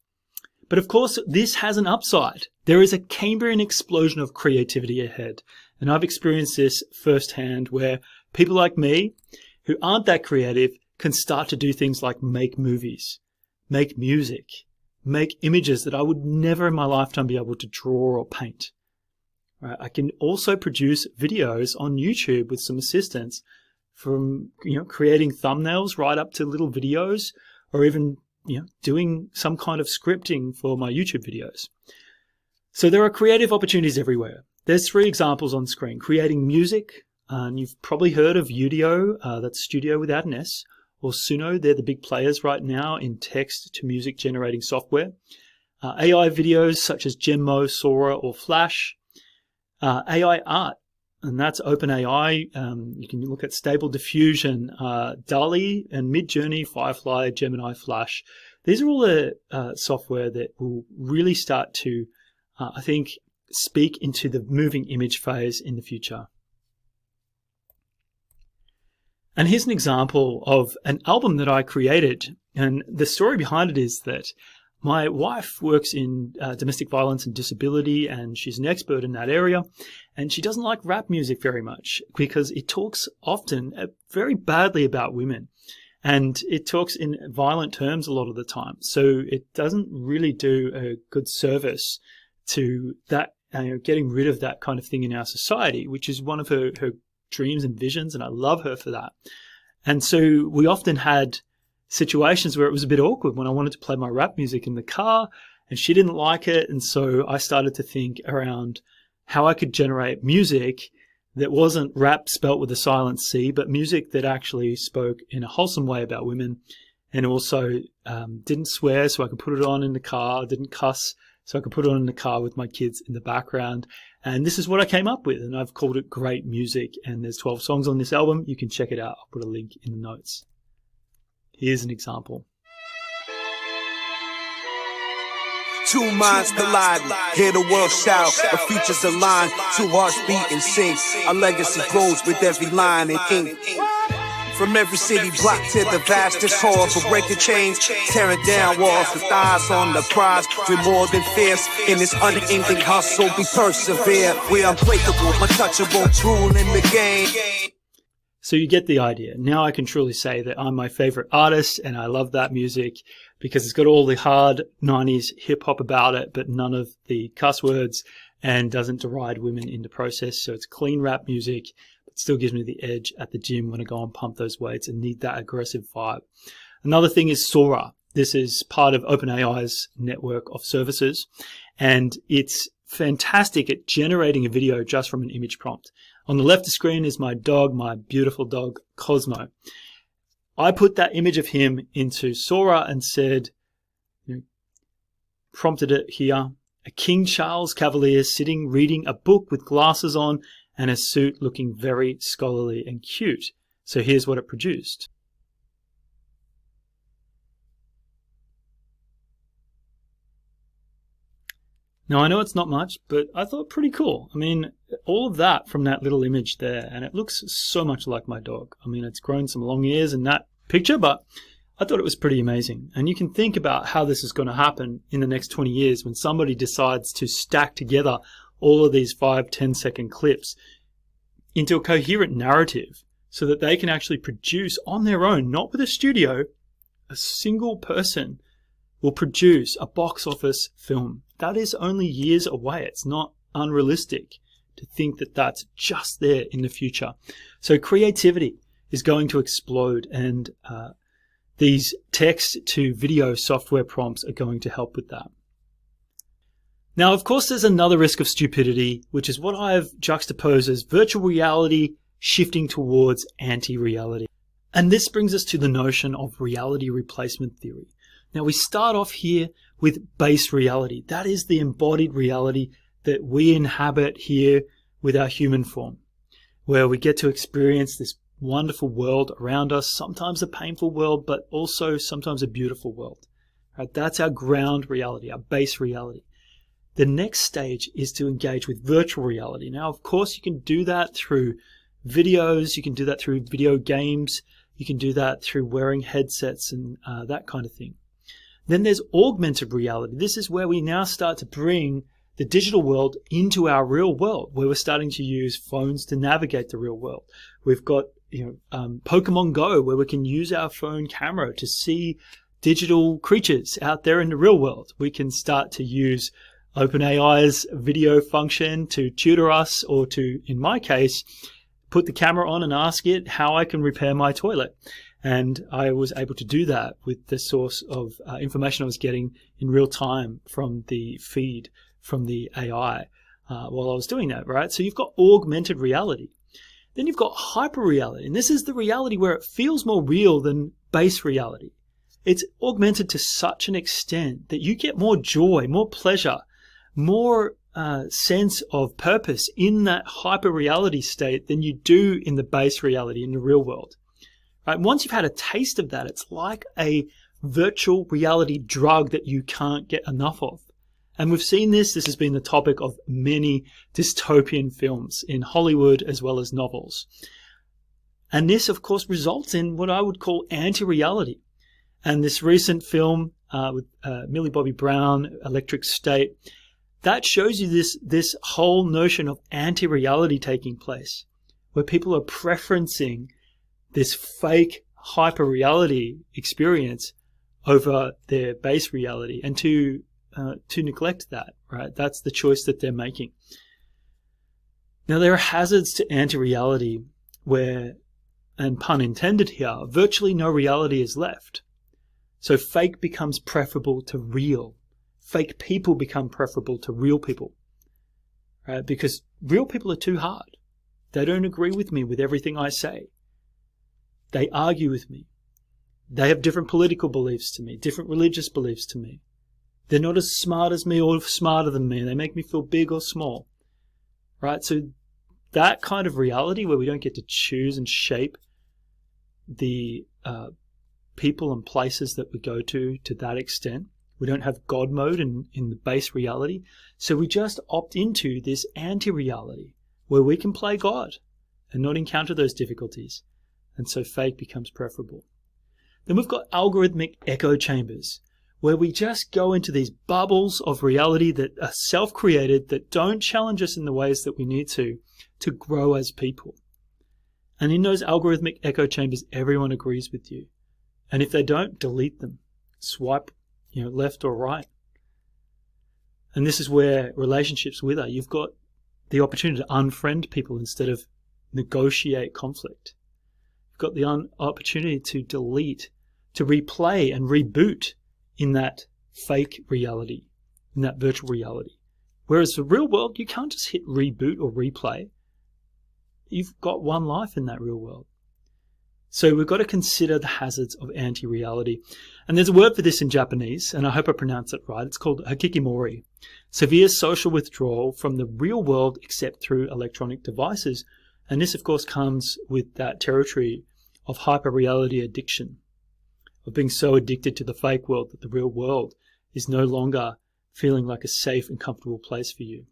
But of course, this has an upside. There is a Cambrian explosion of creativity ahead. And I've experienced this firsthand where people like me who aren't that creative can start to do things like make movies, make music, make images that I would never in my lifetime be able to draw or paint. Right? I can also produce videos on YouTube with some assistance from, creating thumbnails right up to little videos or even, doing some kind of scripting for my YouTube videos. So there are creative opportunities everywhere. There's 3 examples on screen. Creating music. And you've probably heard of Udio, that's Studio without an S, or Suno. They're the big players right now in text to music generating software. AI videos such as Genmo, Sora, or Flash. AI art, and that's OpenAI. You can look at Stable Diffusion, DALL-E, and Midjourney, Firefly, Gemini, Flash. These are all the software that will really start to, I think, speak into the moving image phase in the future. And here's an example of an album that I created. And the story behind it is that my wife works in domestic violence and disability, and she's an expert in that area. And she doesn't like rap music very much because it talks often very badly about women. And it talks in violent terms a lot of the time. So it doesn't really do a good service to that, getting rid of that kind of thing in our society, which is one of her dreams and visions, and I love her for that. And so we often had situations where it was a bit awkward when I wanted to play my rap music in the car and she didn't like it. And so I started to think around how I could generate music that wasn't rap spelt with a silent C, but music that actually spoke in a wholesome way about women and also didn't swear, so I could put it on in the car, didn't cuss, so I could put it on in the car with my kids in the background. And this is what I came up with, and I've called it Great Music. And there's 12 songs on this album. You can check it out. I'll put a link in the notes. Here's an example. Two minds colliding, hear the world shout, the futures align, two hearts beat in sync. Our legacy grows with every line in ink. From every city block to the vastest halls, we'll break the chains, tearing down walls with eyes on the prize. We're more than fierce in this unending hustle. We persevere, we're unbreakable, untouchable, ruling the game. So you get the idea. Now I can truly say that I'm my favorite artist and I love that music because it's got all the hard 90s hip hop about it, but none of the cuss words, and doesn't deride women in the process. So it's clean rap music, but still gives me the edge at the gym when I go and pump those weights and need that aggressive vibe. Another thing is Sora. This is part of OpenAI's network of services, and it's fantastic at generating a video just from an image prompt. On the left of the screen is my dog, my beautiful dog, Cosmo. I put that image of him into Sora and said, prompted it here, a King Charles Cavalier sitting reading a book with glasses on and a suit looking very scholarly and cute. So here's what it produced. Now, I know it's not much, but I thought pretty cool. I mean, all of that from that little image there, and it looks so much like my dog. I mean, it's grown some long ears in that picture, but I thought it was pretty amazing. And you can think about how this is going to happen in the next 20 years when somebody decides to stack together all of these 5-10 second clips into a coherent narrative so that they can actually produce on their own, not with a studio, a single person will produce a box office film. That is only years away. It's not unrealistic to think that that's just there in the future. So creativity is going to explode, and these text to video software prompts are going to help with that. Now, of course, there's another risk of stupidity, which is what I've juxtaposed as virtual reality shifting towards anti-reality. And this brings us to the notion of reality replacement theory. Now, we start off here with base reality. That is the embodied reality that we inhabit here with our human form, where we get to experience this wonderful world around us, sometimes a painful world, but also sometimes a beautiful world. Right? That's our ground reality, our base reality. The next stage is to engage with virtual reality. Now, of course, you can do that through videos, you can do that through video games, you can do that through wearing headsets and that kind of thing. Then there's augmented reality. This is where we now start to bring the digital world into our real world, where we're starting to use phones to navigate the real world. We've got Pokemon Go, where we can use our phone camera to see digital creatures out there in the real world. We can start to use OpenAI's video function to tutor us, or to, in my case, put the camera on and ask it how I can repair my toilet. And I was able to do that with the source of information I was getting in real time from the feed from the AI while I was doing that, right? So you've got augmented reality. Then you've got hyper reality. And this is the reality where it feels more real than base reality. It's augmented to such an extent that you get more joy, more pleasure, more sense of purpose in that hyper reality state than you do in the base reality in the real world. Right? Once you've had a taste of that, it's like a virtual reality drug that you can't get enough of. And we've seen this. This has been the topic of many dystopian films in Hollywood as well as novels. And this, of course, results in what I would call anti-reality. And this recent film with Millie Bobby Brown, Electric State, that shows you this whole notion of anti-reality taking place, where people are preferencing this fake hyper-reality experience over their base reality, and to neglect that, right? That's the choice that they're making. Now, there are hazards to anti-reality where, and pun intended here, virtually no reality is left. So fake becomes preferable to real. Fake people become preferable to real people, right? Because real people are too hard. They don't agree with me with everything I say. They argue with me. They have different political beliefs to me, different religious beliefs to me. They're not as smart as me or smarter than me. They make me feel big or small, right? So that kind of reality where we don't get to choose and shape the people and places that we go to that extent, We don't have God mode in the base reality. So we just opt into this anti-reality where we can play God and not encounter those difficulties. And so fake becomes preferable. Then we've got algorithmic echo chambers, where we just go into these bubbles of reality that are self-created, that don't challenge us in the ways that we need to grow as people. And in those algorithmic echo chambers, everyone agrees with you. And if they don't, delete them. Swipe, left or right. And this is where relationships wither. You've got the opportunity to unfriend people instead of negotiate conflict. You've got the opportunity to delete, to replay and reboot in that fake reality, in that virtual reality. Whereas the real world, you can't just hit reboot or replay. You've got one life in that real world. So we've got to consider the hazards of anti-reality. And there's a word for this in Japanese, and I hope I pronounce it right. It's called hikikimori, severe social withdrawal from the real world except through electronic devices. And this, of course, comes with that territory of hyper-reality addiction, of being so addicted to the fake world that the real world is no longer feeling like a safe and comfortable place for you.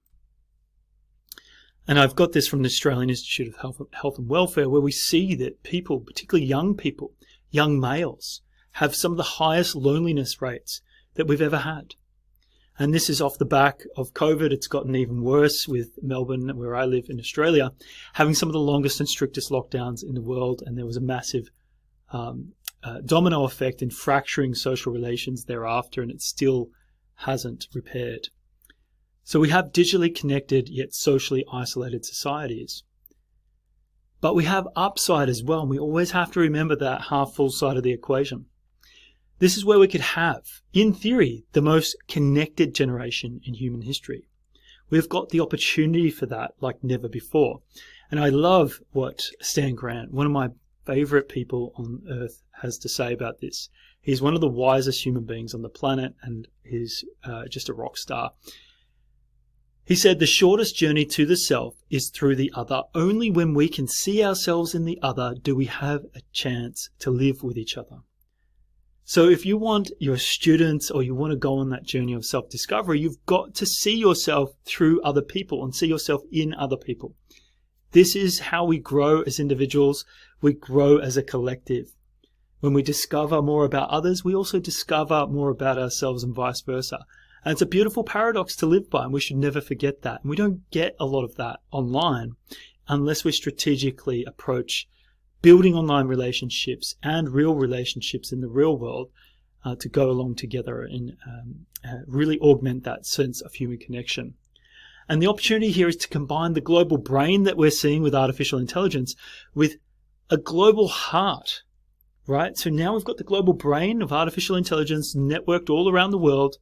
And I've got this from the Australian Institute of Health and Welfare, where we see that people, particularly young males, have some of the highest loneliness rates that we've ever had. And this is off the back of COVID. It's gotten even worse with Melbourne, where I live in Australia, having some of the longest and strictest lockdowns in the world. And there was a massive domino effect in fracturing social relations thereafter, and it still hasn't repaired. So we have digitally connected yet socially isolated societies. But we have upside as well, and we always have to remember that half-full side of the equation. This is where we could have, in theory, the most connected generation in human history. We've got the opportunity for that like never before. And I love what Stan Grant, one of my favorite people on earth, has to say about this. He's one of the wisest human beings on the planet, and he's just a rock star. He said, the shortest journey to the self is through the other. Only when we can see ourselves in the other do we have a chance to live with each other. So if you want your students, or you want to go on that journey of self-discovery, you've got to see yourself through other people and see yourself in other people. This is how we grow as individuals. We grow as a collective. When we discover more about others, we also discover more about ourselves, and vice versa. And it's a beautiful paradox to live by, and we should never forget that. And we don't get a lot of that online unless we strategically approach building online relationships and real relationships in the real world to go along together and really augment that sense of human connection. And the opportunity here is to combine the global brain that we're seeing with artificial intelligence with a global heart, right? So now we've got the global brain of artificial intelligence networked all around the world.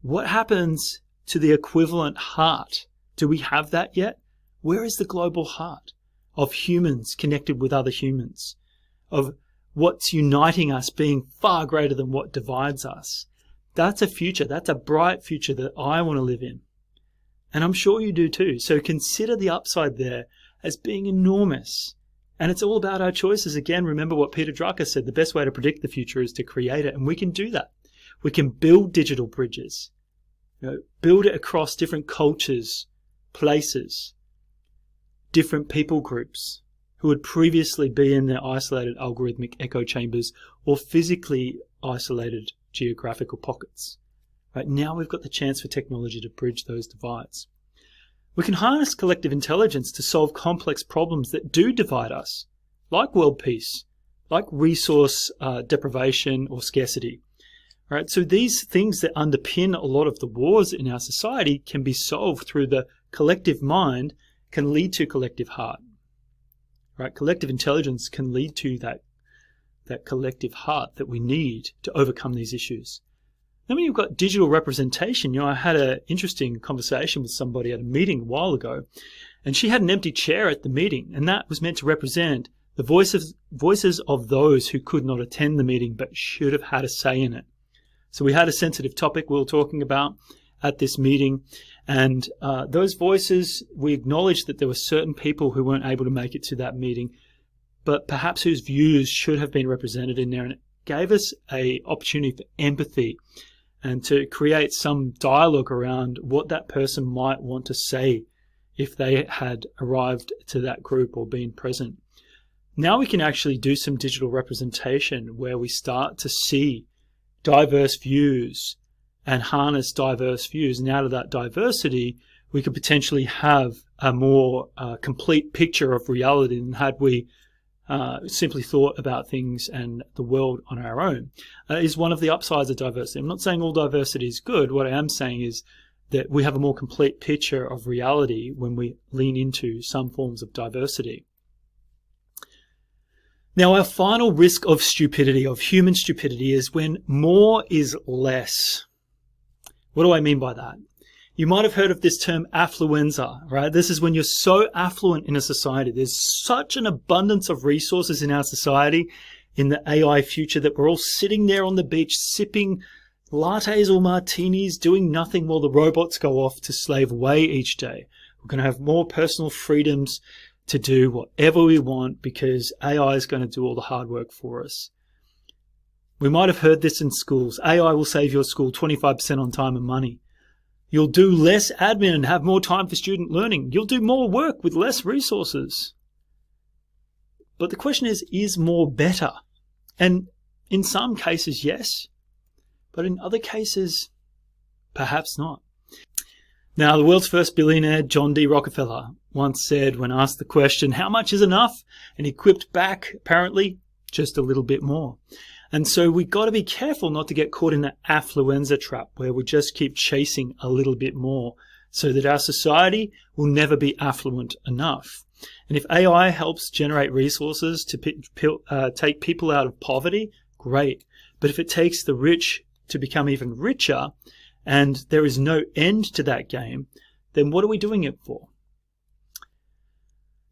What happens to the equivalent heart? Do we have that yet? Where is the global heart of humans connected with other humans, of what's uniting us being far greater than what divides us? That's a future. That's a bright future that I want to live in. And I'm sure you do too. So consider the upside there as being enormous. And it's all about our choices. Again, remember what Peter Drucker said, the best way to predict the future is to create it. And we can do that. We can build digital bridges, build it across different cultures, places, different people groups who would previously be in their isolated algorithmic echo chambers or physically isolated geographical pockets. Right now we've got the chance for technology to bridge those divides. We can harness collective intelligence to solve complex problems that do divide us, like world peace, like resource deprivation or scarcity. Right? So these things that underpin a lot of the wars in our society can be solved through the collective mind, can lead to collective heart. Right? Collective intelligence can lead to that collective heart that we need to overcome these issues. Then when you've got digital representation, I had an interesting conversation with somebody at a meeting a while ago, and she had an empty chair at the meeting, and that was meant to represent the voices of those who could not attend the meeting but should have had a say in it. So we had a sensitive topic we were talking about at this meeting, and those voices, we acknowledged that there were certain people who weren't able to make it to that meeting, but perhaps whose views should have been represented in there, and it gave us an opportunity for empathy and to create some dialogue around what that person might want to say if they had arrived to that group or been present. Now we can actually do some digital representation where we start to see diverse views and harness diverse views. And out of that diversity, we could potentially have a more complete picture of reality than had we simply thought about things and the world on our own. Is one of the upsides of diversity. I'm not saying all diversity is good. What I am saying is that we have a more complete picture of reality when we lean into some forms of diversity. Now, our final risk of stupidity, of human stupidity, is when more is less. What do I mean by that? You might have heard of this term affluenza, right? This is when you're so affluent in a society. There's such an abundance of resources in our society, in the AI future, that we're all sitting there on the beach sipping lattes or martinis, doing nothing while the robots go off to slave away each day. We're going to have more personal freedoms to do whatever we want because AI is going to do all the hard work for us. We might have heard this in schools. AI will save your school 25% on time and money. You'll do less admin and have more time for student learning. You'll do more work with less resources. But the question is more better? And in some cases, yes. But in other cases, perhaps not. Now, the world's first billionaire, John D. Rockefeller, once said when asked the question, how much is enough? And he quipped back, apparently, just a little bit more. And so we've got to be careful not to get caught in the affluenza trap where we just keep chasing a little bit more so that our society will never be affluent enough. And if AI helps generate resources to take people out of poverty, great. But if it takes the rich to become even richer and there is no end to that game, then what are we doing it for?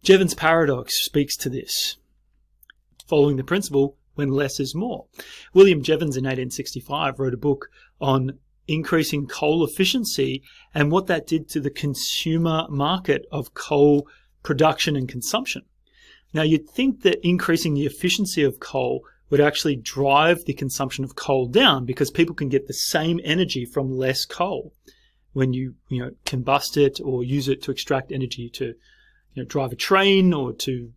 Jevons' paradox speaks to this, following the principle when less is more. William Jevons in 1865 wrote a book on increasing coal efficiency and what that did to the consumer market of coal production and consumption. Now, you'd think that increasing the efficiency of coal would actually drive the consumption of coal down because people can get the same energy from less coal when you combust it or use it to extract energy to drive a train or to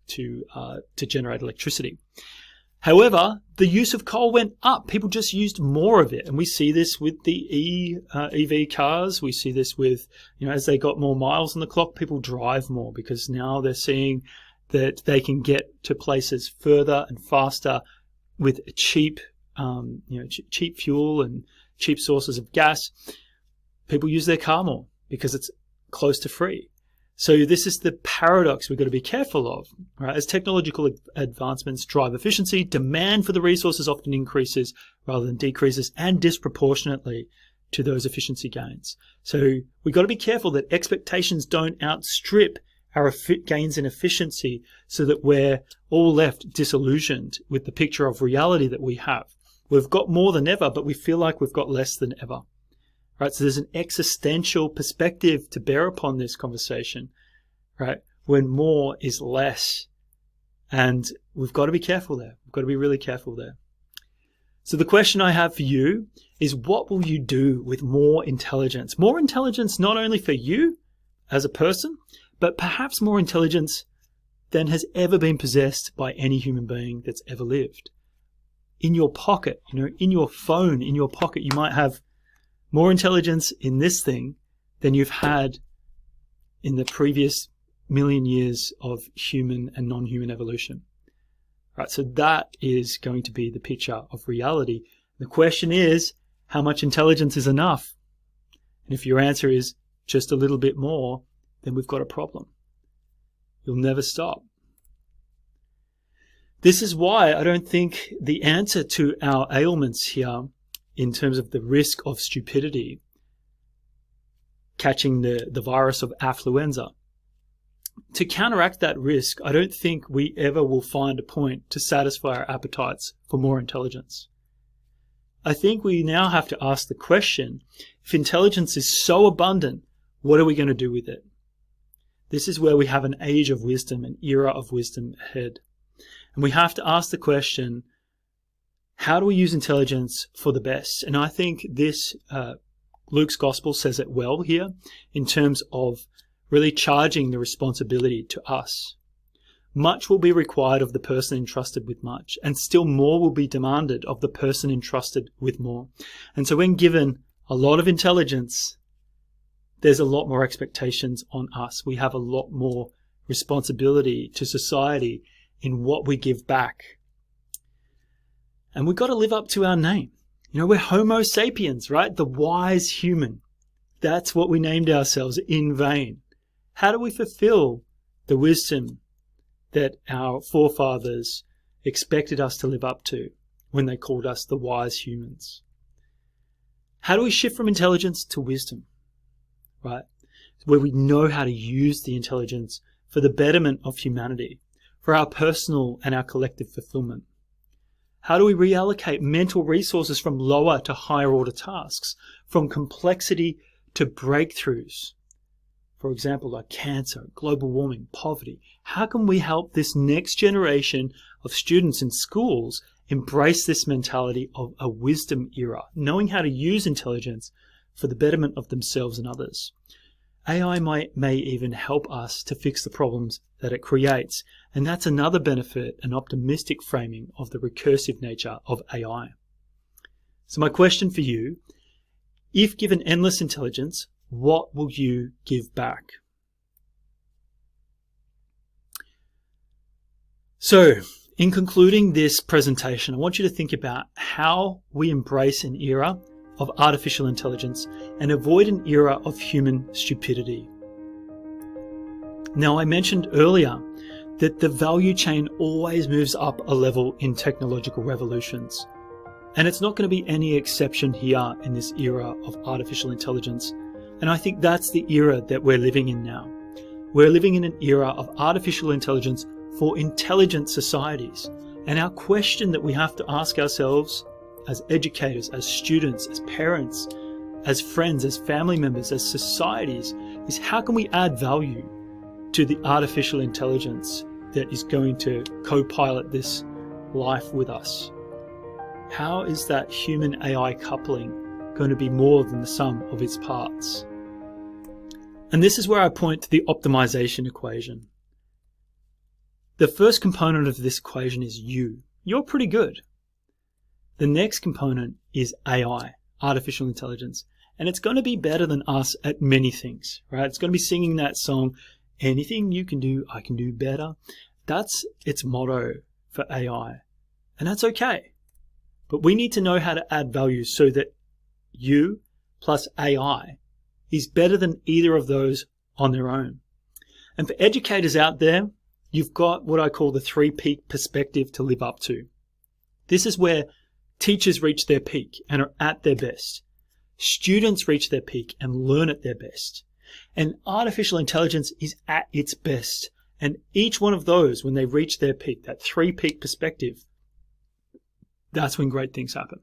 generate electricity. However, the use of coal went up. People just used more of it. And we see this with the EV cars. We see this with, as they got more miles on the clock, people drive more because now they're seeing that they can get to places further and faster with cheap, cheap fuel and cheap sources of gas. People use their car more because it's close to free. So this is the paradox we've got to be careful of. Right? As technological advancements drive efficiency, demand for the resources often increases rather than decreases, and disproportionately to those efficiency gains. So we've got to be careful that expectations don't outstrip our gains in efficiency so that we're all left disillusioned with the picture of reality that we have. We've got more than ever, but we feel like we've got less than ever. Right, so there's an existential perspective to bear upon this conversation, right? When more is less. And we've got to be careful there. We've got to be really careful there. So the question I have for you is, what will you do with more intelligence? More intelligence not only for you as a person, but perhaps more intelligence than has ever been possessed by any human being that's ever lived. In your pocket, in your phone, in your pocket, you might have more intelligence in this thing than you've had in the previous million years of human and non-human evolution. Right, so that is going to be the picture of reality. The question is, how much intelligence is enough? And if your answer is just a little bit more, then we've got a problem. You'll never stop. This is why I don't think the answer to our ailments here in terms of the risk of stupidity, catching the virus of affluenza. To counteract that risk, I don't think we ever will find a point to satisfy our appetites for more intelligence. I think we now have to ask the question, if intelligence is so abundant, what are we going to do with it? This is where we have an age of wisdom, an era of wisdom ahead. And we have to ask the question, How do we use intelligence for the best? And I think this Luke's gospel says it well here in terms of really charging the responsibility to us. Much will be required of the person entrusted with much, and still more will be demanded of the person entrusted with more. And so when given a lot of intelligence, there's a lot more expectations on us. We have a lot more responsibility to society in what we give back. And we've got to live up to our name. You know, we're Homo sapiens, right? The wise human. That's what we named ourselves in vain. How do we fulfill the wisdom that our forefathers expected us to live up to when they called us the wise humans? How do we shift from intelligence to wisdom, right? Where we know how to use the intelligence for the betterment of humanity, for our personal and our collective fulfillment. How do we reallocate mental resources from lower to higher order tasks, from complexity to breakthroughs? For example, like cancer, global warming, poverty. How can we help this next generation of students in schools embrace this mentality of a wisdom era, knowing how to use intelligence for the betterment of themselves and others? AI may even help us to fix the problems that it creates. And that's another benefit, an optimistic framing of the recursive nature of AI. So my question for you, if given endless intelligence, what will you give back? So, in concluding this presentation, I want you to think about how we embrace an era of artificial intelligence and avoid an era of human stupidity. Now, I mentioned earlier that the value chain always moves up a level in technological revolutions. And it's not going to be any exception here in this era of artificial intelligence. And I think that's the era that we're living in now. We're living in an era of artificial intelligence for intelligent societies. And our question that we have to ask ourselves as educators, as students, as parents, as friends, as family members, as societies, is how can we add value to the artificial intelligence that is going to co-pilot this life with us? How is that human AI coupling going to be more than the sum of its parts? And this is where I point to the optimization equation. The first component of this equation is you. You're pretty good. The next component is AI, artificial intelligence. And it's going to be better than us at many things, right? It's going to be singing that song, anything you can do, I can do better. That's its motto for AI. And that's okay. But we need to know how to add value so that you plus AI is better than either of those on their own. And for educators out there, you've got what I call the 3-peak perspective to live up to. This is where teachers reach their peak and are at their best. Students reach their peak and learn at their best. And artificial intelligence is at its best. And each one of those, when they reach their peak, that 3-peak perspective, that's when great things happen.